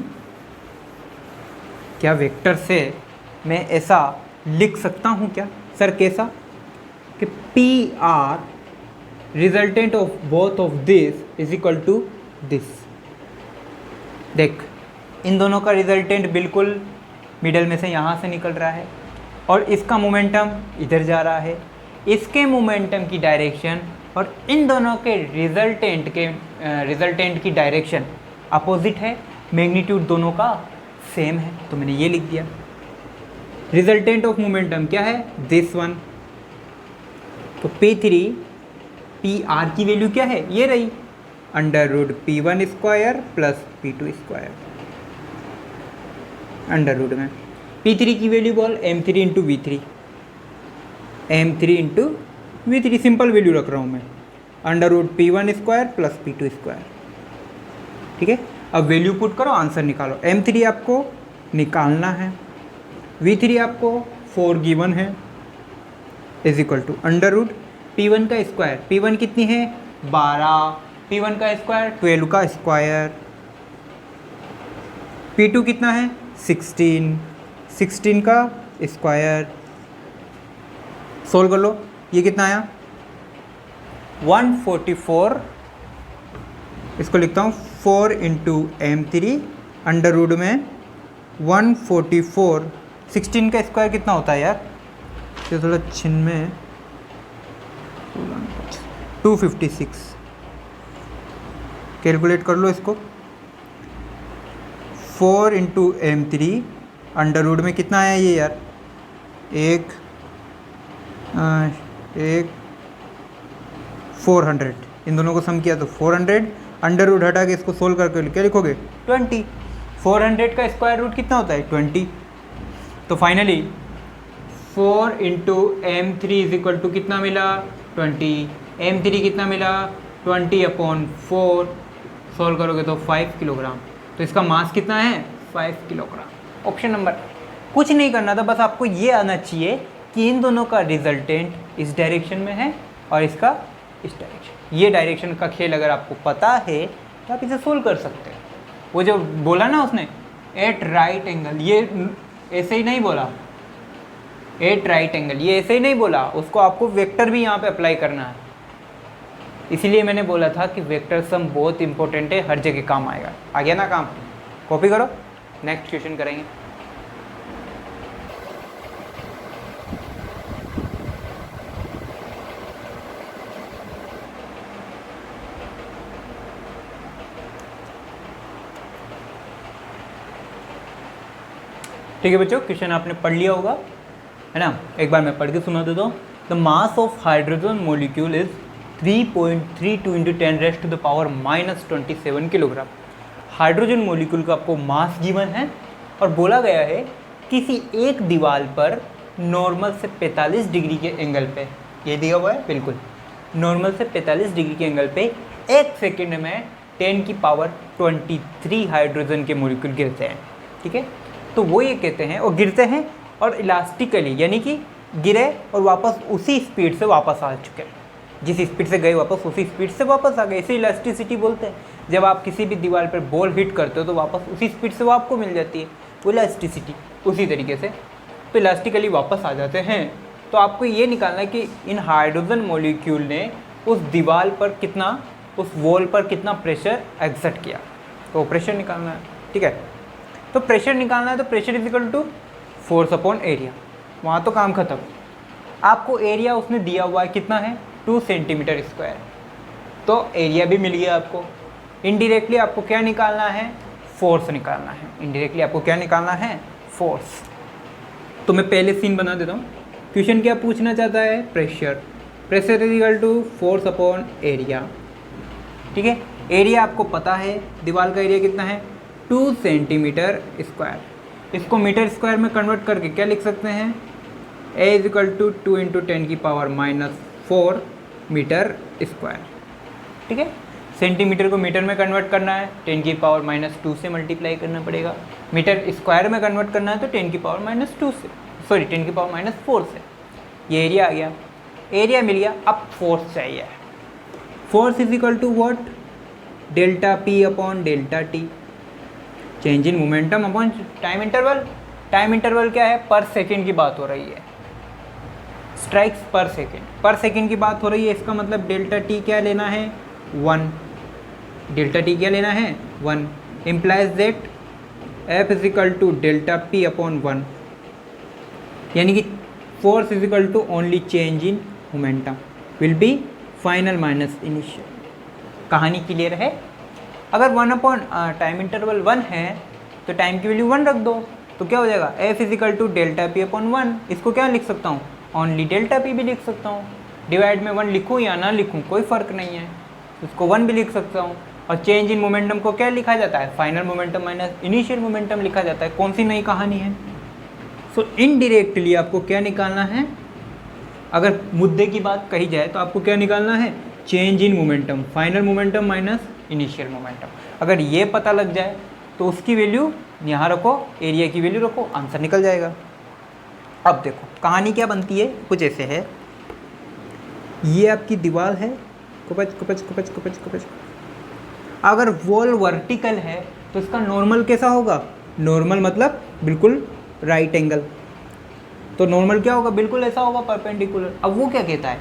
क्या वेक्टर से मैं ऐसा लिख सकता हूँ क्या सर, कैसा कि PR resultant of both of this is equal to this. देख इन दोनों का रिजल्टेंट बिल्कुल मिडल में से यहाँ से निकल रहा है और इसका मोमेंटम इधर जा रहा है। इसके मोमेंटम की डायरेक्शन और इन दोनों के रिजल्टेंट की डायरेक्शन अपोजिट है, मैग्नीट्यूड दोनों का सेम है, तो मैंने ये लिख दिया। रिजल्टेंट ऑफ मोमेंटम क्या है, दिस वन। तो P3 PR की वैल्यू क्या है, ये रही, √P1 square plus P2 square under root में। P3 की वैल्यू बोल M3 into V3, M3 into V3 simple value रख रहा हूँ मैं, √P1 square plus P2 square. ठीक है, अब वैल्यू पुट करो, आंसर निकालो। M3 आपको निकालना है, V3 आपको 4 गिवन है, इज इक्वल टू √P1 का स्क्वायर, P1 कितनी है 12, P1 का स्क्वायर 12 का स्क्वायर, P2 कितना है 16, 16 का स्क्वायर। सोल्व कर लो, ये कितना आया 144, इसको लिखता हूँ 4 इंटू M3 अंडर रूट में 144। 16 का स्क्वायर कितना होता है यार, ये थोड़ा छिन्न में 256, कैलकुलेट कर लो इसको। 4 इंटू M3 अंडर रूट में कितना आया ये यार, एक 400, इन दोनों को सम किया तो 400, अंडर रूट हटा के इसको सोल्व करके क्या लिखोगे 20। 400 का स्क्वायर रूट कितना होता है 20। तो finally 4 into M3 is equal to कितना मिला 20, M3 कितना मिला 20/4, सोल्व करोगे तो 5 किलोग्राम। तो इसका मास कितना है 5 किलोग्राम। ऑप्शन नंबर, कुछ नहीं करना था, बस आपको ये आना चाहिए कि इन दोनों का रिजल्टेंट इस डायरेक्शन में है और इसका इस डायरेक्शन। ये डायरेक्शन का खेल अगर आपको पता है तो आप इसे सोल्व कर सकते हैं। वो जो बोला ना उसने एट राइट एंगल, ये ऐसे ही नहीं बोला, एट राइट एंगल ये ऐसे ही नहीं बोला, उसको आपको वेक्टर भी यहाँ पे अप्लाई करना है। इसीलिए मैंने बोला था कि वेक्टर सम बहुत इंपॉर्टेंट है, हर जगह काम आएगा। आ गया ना काम, कॉपी करो, नेक्स्ट क्वेश्चन करेंगे। ठीक है बच्चों, क्वेश्चन आपने पढ़ लिया होगा है ना, एक बार मैं पढ़ के सुना देता हूँ। The mass of hydrogen molecule is 3.32 into 10⁻⁻27 kilogram. Hydrogen molecule का आपको मास गिवन है और बोला गया है किसी एक दीवार पर नॉर्मल से 45 डिग्री के एंगल पे, ये दिया हुआ है बिल्कुल, नॉर्मल से 45 डिग्री के एंगल पे 1 सेकेंड में 10⁻23 हाइड्रोजन के मोलिक्यूल गिरते हैं। ठीक है, तो वो ये कहते हैं, और गिरते हैं और इलास्टिकली, यानी कि गिरे और वापस उसी स्पीड से वापस आ चुके हैं, जिस स्पीड से गए वापस उसी स्पीड से वापस आ गए, इसे इलास्टिसिटी बोलते हैं। जब आप किसी भी दीवार पर बॉल हिट करते हो तो वापस उसी स्पीड से वो आपको मिल जाती है, वो इलास्टिसिटी। उसी तरीके से तो इलास्टिकली वापस आ जाते हैं। तो आपको ये निकालना है कि इन हाइड्रोजन मॉलिक्यूल ने उस दीवार पर कितना, उस वॉल पर कितना प्रेशर एक्सर्ट किया, तो प्रेशर निकालना है। ठीक है, तो प्रेशर निकालना है, तो pressure is equal to force upon area, वहाँ तो काम खत्म। आपको एरिया उसने दिया हुआ है कितना है 2 सेंटीमीटर स्क्वायर, तो एरिया भी मिल गया आपको। इनडायरेक्टली आपको क्या निकालना है, फोर्स निकालना है। इनडायरेक्टली आपको क्या निकालना है, फोर्स। तो मैं पहले सीन बना देता हूँ। क्वेश्चन क्या पूछना चाहता है, pressure, pressure is equal to force upon area. ठीक है, एरिया आपको पता है, दीवार का एरिया कितना है 2 सेंटीमीटर स्क्वायर। इसको मीटर स्क्वायर में कन्वर्ट करके क्या लिख सकते हैं, A is equal to 2 into 10⁻⁻4 metre square. ठीक है, सेंटीमीटर को मीटर में कन्वर्ट करना है 10⁻⁻2 से मल्टीप्लाई करना पड़ेगा, मीटर स्क्वायर में कन्वर्ट करना है तो 10⁻⁻2 से, सॉरी 10⁻⁻4 से। ये एरिया आ गया, एरिया मिल गया। अब फोर्स चाहिए। Force is equal to what, delta P upon delta T, change in momentum upon time interval. Time interval क्या है, पर सेकेंड की बात हो रही है, स्ट्राइक्स पर सेकेंड की बात हो रही है। इसका मतलब डेल्टा T क्या लेना है 1, डेल्टा T क्या लेना है 1, implies that F is equal to delta P upon 1, यानी कि force is equal to only change in momentum will be final minus initial. कहानी क्लियर है? अगर 1 अपॉन टाइम इंटरवल 1 है तो टाइम की वैल्यू 1 रख दो, तो क्या हो जाएगा F is equal to delta P upon 1। इसको क्या लिख सकता हूँ, ओनली डेल्टा पी भी लिख सकता हूँ। डिवाइड में 1 लिखूँ या ना लिखूँ कोई फ़र्क नहीं है, उसको 1 भी लिख सकता हूँ। और चेंज इन मोमेंटम को क्या लिखा जाता है, final momentum minus initial momentum लिखा जाता है। कौन सी नई कहानी है? सो इनडायरेक्टली आपको क्या निकालना है, अगर मुद्दे की बात कही जाए तो आपको क्या निकालना है, change in momentum, final momentum minus initial momentum. अगर ये पता लग जाए तो उसकी वैल्यू यहाँ रखो, एरिया की वैल्यू रखो, आंसर निकल जाएगा। अब देखो कहानी क्या बनती है, कुछ ऐसे है, ये आपकी दीवार है, कुपच कुपच कुपच कुपच कुपच। अगर वॉल वर्टिकल है तो इसका नॉर्मल कैसा होगा, नॉर्मल मतलब बिल्कुल राइट एंगल, तो नॉर्मल क्या होगा, बिल्कुल ऐसा होगा परपेंडिकुलर। अब वो क्या कहता है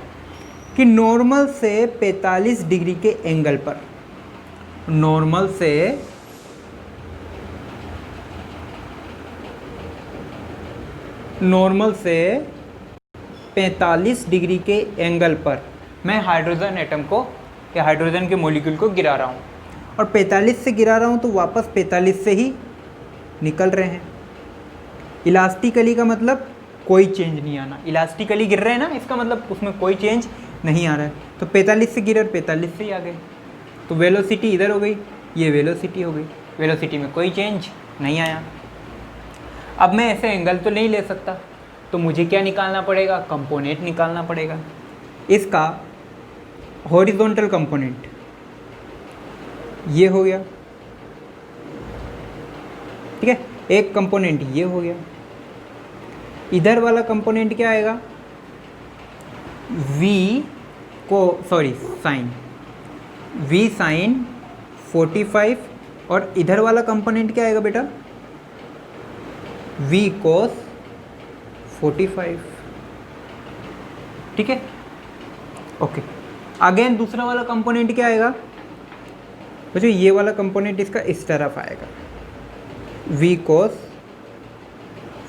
कि नॉर्मल से 45 डिग्री के एंगल पर, नॉर्मल से 45 डिग्री के एंगल पर मैं हाइड्रोजन एटम को या हाइड्रोजन के मॉलिक्यूल को गिरा रहा हूँ, और 45 से गिरा रहा हूँ तो वापस 45 से ही निकल रहे हैं। इलास्टिकली का मतलब कोई चेंज नहीं आना, इलास्टिकली गिर रहे हैं ना, इसका मतलब उसमें कोई चेंज नहीं आ रहा है। तो 45 से गिरे और 45 से ही आ गए, तो वेलोसिटी इधर हो गई, ये वेलोसिटी हो गई, वेलोसिटी में कोई चेंज नहीं आया। अब मैं ऐसे एंगल तो नहीं ले सकता, तो मुझे क्या निकालना पड़ेगा, कंपोनेंट निकालना पड़ेगा। इसका हॉरिजॉन्टल कंपोनेंट ये हो गया, ठीक है, एक कंपोनेंट ये हो गया। इधर वाला कंपोनेंट क्या आएगा, v को सॉरी साइन, v साइन 45, और इधर वाला कंपोनेंट क्या आएगा बेटा, v cos 45, ठीक है, ओके। अगेन दूसरा वाला कंपोनेंट क्या आएगा बच्चों, ये वाला कंपोनेंट इसका इस तरफ आएगा, v cos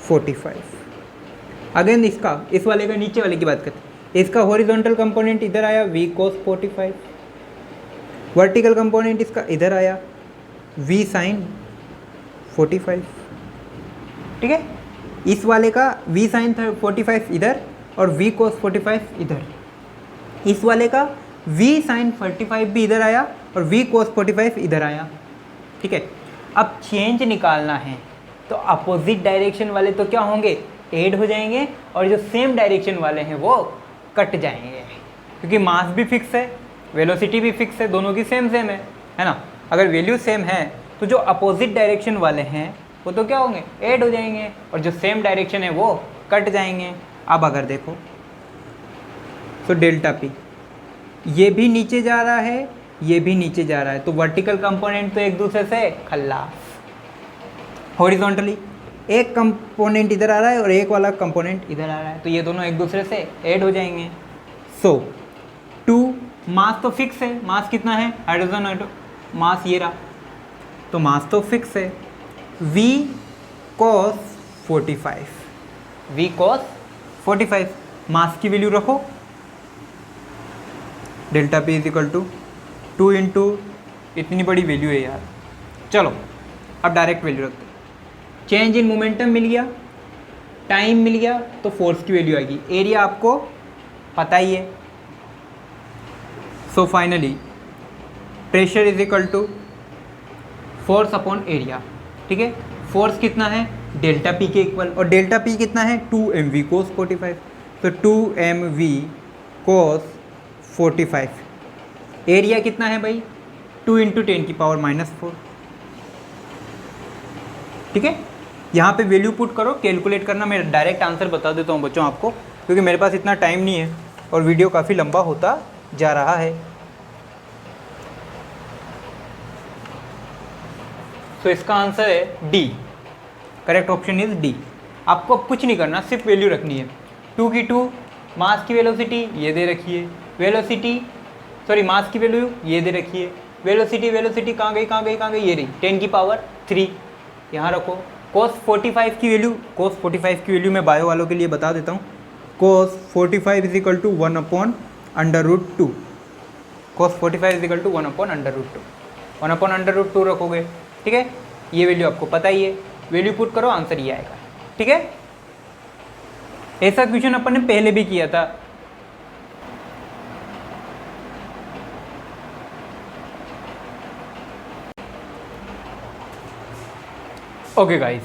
45। अगेन इसका, इस वाले का नीचे वाले की बात करते हैं, इसका हॉरिजॉन्टल कंपोनेंट इधर आया v cos 45, वर्टिकल कंपोनेंट इसका इधर आया v sin 45, ठीक है। इस वाले का v sin 45 इधर और v cos 45 इधर, इस वाले का v sin 45 भी इधर आया और v cos 45 इधर आया, ठीक है। अब चेंज निकालना है तो अपोजिट डायरेक्शन वाले तो क्या होंगे, ऐड हो जाएंगे, और जो सेम डायरेक्शन वाले हैं वो कट जाएंगे, क्योंकि मास भी फिक्स है, वेलोसिटी भी फिक्स है, दोनों की सेम सेम है ना। अगर वैल्यू सेम है तो जो अपोजिट डायरेक्शन वाले हैं वो तो क्या होंगे, ऐड हो जाएंगे, और जो सेम डायरेक्शन है वो कट जाएंगे। अब अगर देखो तो डेल्टा पी ये भी नीचे जा रहा है, ये भी नीचे जा रहा है, तो वर्टिकल कंपोनेंट तो एक दूसरे से खल्लास। हॉरिजॉन्टली एक कंपोनेंट इधर आ रहा है और एक वाला कंपोनेंट इधर आ रहा है, तो ये दोनों एक दूसरे से ऐड हो जाएंगे। सो 2 मास तो फिक्स है, मास कितना है हाइड्रोजन मास ये रहा, तो मास तो फिक्स है, v cos 45, v cos 45, मास की वैल्यू रखो, delta P is equal to 2 into, इतनी बड़ी वैल्यू है यार, चलो अब डायरेक्ट वैल्यू रखते हैं। चेंज इन मोमेंटम मिल गया, टाइम मिल गया, तो फोर्स की वैल्यू आएगी, एरिया आपको पता ही है। So finally pressure is equal to force upon area, ठीक है। फोर्स कितना है, डेल्टा पी के इक्वल, और डेल्टा पी कितना है 2mv cos 45, तो 2mv cos 45। एरिया कितना है भाई, 2 इंटू 10⁻⁻⁴, ठीक है। यहाँ पे वैल्यू पुट करो, कैलकुलेट करना, मैं डायरेक्ट आंसर बता देता हूँ बच्चों आपको, क्योंकि मेरे पास इतना टाइम नहीं है और वीडियो काफ़ी लंबा होता जा रहा है। तो इसका आंसर है D, correct option is D. आपको अब कुछ नहीं करना, सिर्फ वैल्यू रखनी है। 2 की 2, मास की वेलोसिटी ये दे रखी है, वेलोसिटी सॉरी मास की वैल्यू ये दे रखी है, वेलोसिटी कहाँ गई, ये रही 10⁻³ यहाँ रखो। cos 45 की वैल्यू मैं बायो वालों के लिए बता देता हूँ। cos 45 is equal to 1/√2। cos 45 is equal to 1/√2। 1/√2 रखोगे, ठीक है। ये वैल्यू आपको पता ही है, वैल्यू पुट करो, आंसर ये आएगा, ठीक है। ऐसा क्वेश्चन अपन ने पहले भी किया था। ओके गाइस,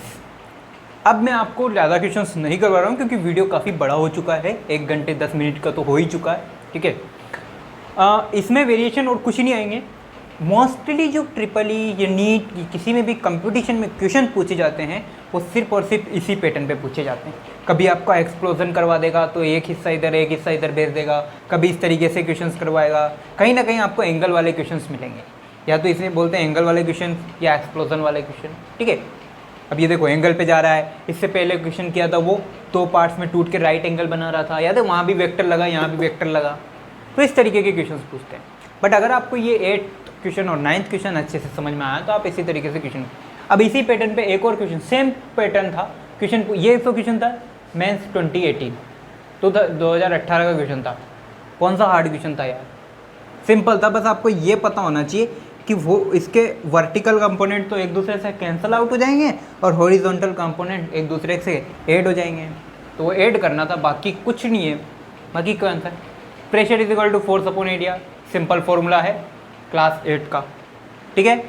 अब मैं आपको ज़्यादा क्वेश्चंस नहीं करवा रहा हूँ क्योंकि वीडियो काफ़ी बड़ा हो चुका है, 1 घंटे 10 मिनट का तो हो ही चुका है, ठीक है। इसमें वेरिएशन और कुछ नहीं आएंगे। मोस्टली जो ट्रिपल ई या नीट किसी में भी कंपटीशन में क्वेश्चन पूछे जाते हैं वो सिर्फ और सिर्फ इसी पैटर्न पे पूछे जाते हैं। कभी आपका एक्सप्लोजन करवा देगा तो एक हिस्सा इधर भेज देगा, कभी इस तरीके से क्वेश्चंस करवाएगा। कहीं ना कहीं आपको एंगल वाले क्वेश्चंस मिलेंगे, या तो इसे बोलते हैं एंगल वाले क्वेश्चन या एक्सप्लोजन वाले क्वेश्चन, ठीक है। अब ये देखो एंगल पे जा रहा है, इससे पहले क्वेश्चन किया था वो 2 पार्ट्स में टूट के राइट एंगल बना रहा था, याद है, वहाँ भी वेक्टर लगा, यहाँ भी वेक्टर लगा। तो इस तरीके के क्वेश्चन पूछते हैं। बट अगर आपको ये 8th क्वेश्चन और 9th क्वेश्चन अच्छे से समझ में आया तो आप इसी तरीके से क्वेश्चन। अब इसी पैटर्न पे एक और क्वेश्चन, सेम पैटर्न था क्वेश्चन, ये तो क्वेश्चन था मेंस 2018, तो 2018 का क्वेश्चन था। कौन सा हार्ड क्वेश्चन था यार, सिंपल था। बस आपको ये पता होना चाहिए कि वो इसके वर्टिकल कंपोनेंट तो एक दूसरे से कैंसिल आउट हो जाएंगे और हॉरिजॉन्टल कंपोनेंट एक दूसरे से ऐड हो जाएंगे, तो वो ऐड करना था, बाकी कुछ नहीं है। बाकी क्या answer, pressure is equal to force upon area, simple formula है क्लास 8 का, ठीक है।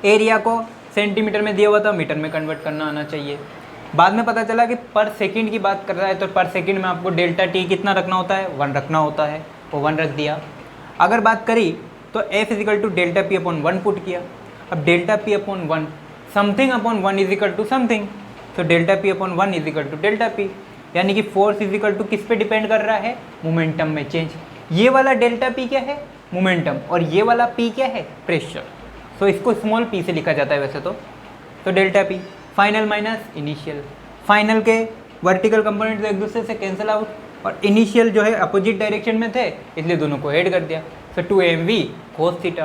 एरिया को सेंटीमीटर में दिया हुआ था, मीटर में कन्वर्ट करना आना चाहिए। बाद में पता चला कि पर सेकंड की बात कर रहा है तो पर सेकंड में आपको डेल्टा टी कितना रखना होता है, 1 रखना होता है, वो 1 रख दिया। अगर बात करी तो F is equal to delta P upon 1 put किया। अब delta P upon 1 something upon 1 is equal to something, तो delta P upon 1 is equal to delta P, यानी कि फोर्स इज इक्वल टू किस पे डिपेंड कर रहा है, मोमेंटम में चेंज। ये वाला डेल्टा पी क्या है, मोमेंटम, और ये वाला पी क्या है, प्रेशर। सो इसको स्मॉल पी से लिखा जाता है वैसे तो delta P final minus initial. Final के वर्टिकल कंपोनेंट एक दूसरे से कैंसिल आउट, और इनिशियल जो है अपोजिट डायरेक्शन में थे इसलिए दोनों को ऐड कर दिया। सो 2mv cos थीटा,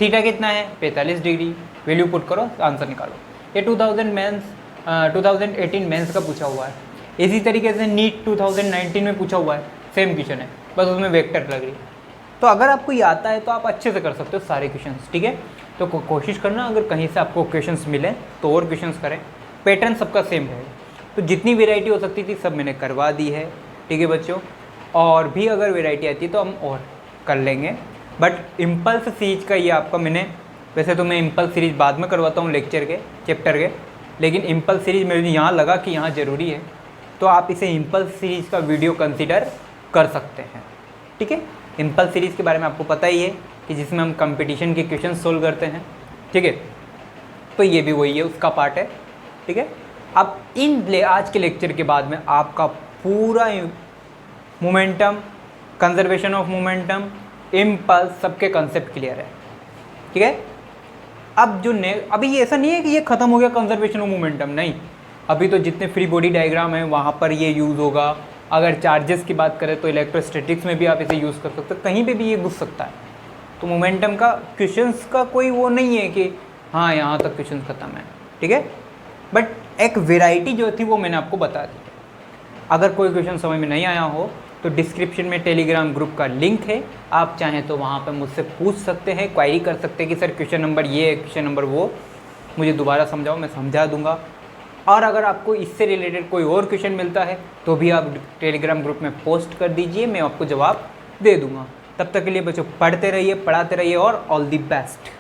थीटा कितना है 45 डिग्री, वैल्यू पुट करो, आंसर निकालो। ये 2018 मेंस का पूछा हुआ है। इसी तरीके से नीट 2019 में पूछा हुआ है, सेम क्वेश्चन है, बस उसमें वेक्टर लग रही है। तो अगर आपको ये आता है तो आप अच्छे से कर सकते हो सारे क्वेश्चंस, ठीक है। तो कोशिश करना अगर कहीं से आपको क्वेश्चंस मिले तो और क्वेश्चंस करें, पैटर्न सबका सेम है। तो जितनी वेराइटी हो सकती थी सब मैंने करवा दी है, ठीक है बच्चों। और भी अगर वेराइटी आती है तो हम और कर लेंगे। बट इम्पल्स सीरीज का ये आपका मैंने, वैसे तो मैं इम्पल्स सीरीज बाद में करवाता हूँ लेक्चर के चैप्टर के, लेकिन इम्पल्स सीरीज मेरे यहाँ लगा कि यहाँ ज़रूरी है, तो आप इसे इम्पल्स सीरीज का वीडियो कंसिडर कर सकते हैं, ठीक है। इम्पल्स सीरीज़ के बारे में आपको पता ही है कि जिसमें हम कंपटीशन के क्वेश्चन सोल्व करते हैं, ठीक है। तो ये भी वही है, उसका पार्ट है, ठीक है। अब आज के लेक्चर के बाद में आपका पूरा momentum, conservation of momentum, impulse सबके कंसेप्ट क्लियर है, ठीक है। अब जो अभी ये ऐसा नहीं है कि ये ख़त्म हो गया कंजर्वेशन ऑफ मोमेंटम, नहीं, अभी तो जितने फ्री बॉडी डायग्राम है वहाँ पर ये यूज़ होगा। अगर चार्जेस की बात करें तो इलेक्ट्रोस्टैटिक्स में भी आप इसे यूज़ कर सकते हो, कहीं पे भी ये घुस सकता है। तो मोमेंटम का क्वेश्चंस का कोई वो नहीं है कि हाँ यहाँ तक क्वेश्चंस ख़त्म है, ठीक है। बट एक वैरायटी जो थी वो मैंने आपको बता दी। अगर कोई क्वेश्चन समझ में नहीं आया हो तो डिस्क्रिप्शन में टेलीग्राम ग्रुप का लिंक है, आप चाहें तो वहाँ पर मुझसे पूछ सकते हैं, क्वायरी कर सकते हैं कि सर क्वेश्चन नंबर ये है, क्वेश्चन नंबर वो, मुझे दोबारा समझाओ, मैं समझा दूँगा। और अगर आपको इससे रिलेटेड कोई और क्वेश्चन मिलता है तो भी आप टेलीग्राम ग्रुप में पोस्ट कर दीजिए, मैं आपको जवाब दे दूँगा। तब तक के लिए बच्चों पढ़ते रहिए, पढ़ाते रहिए और ऑल दी बेस्ट।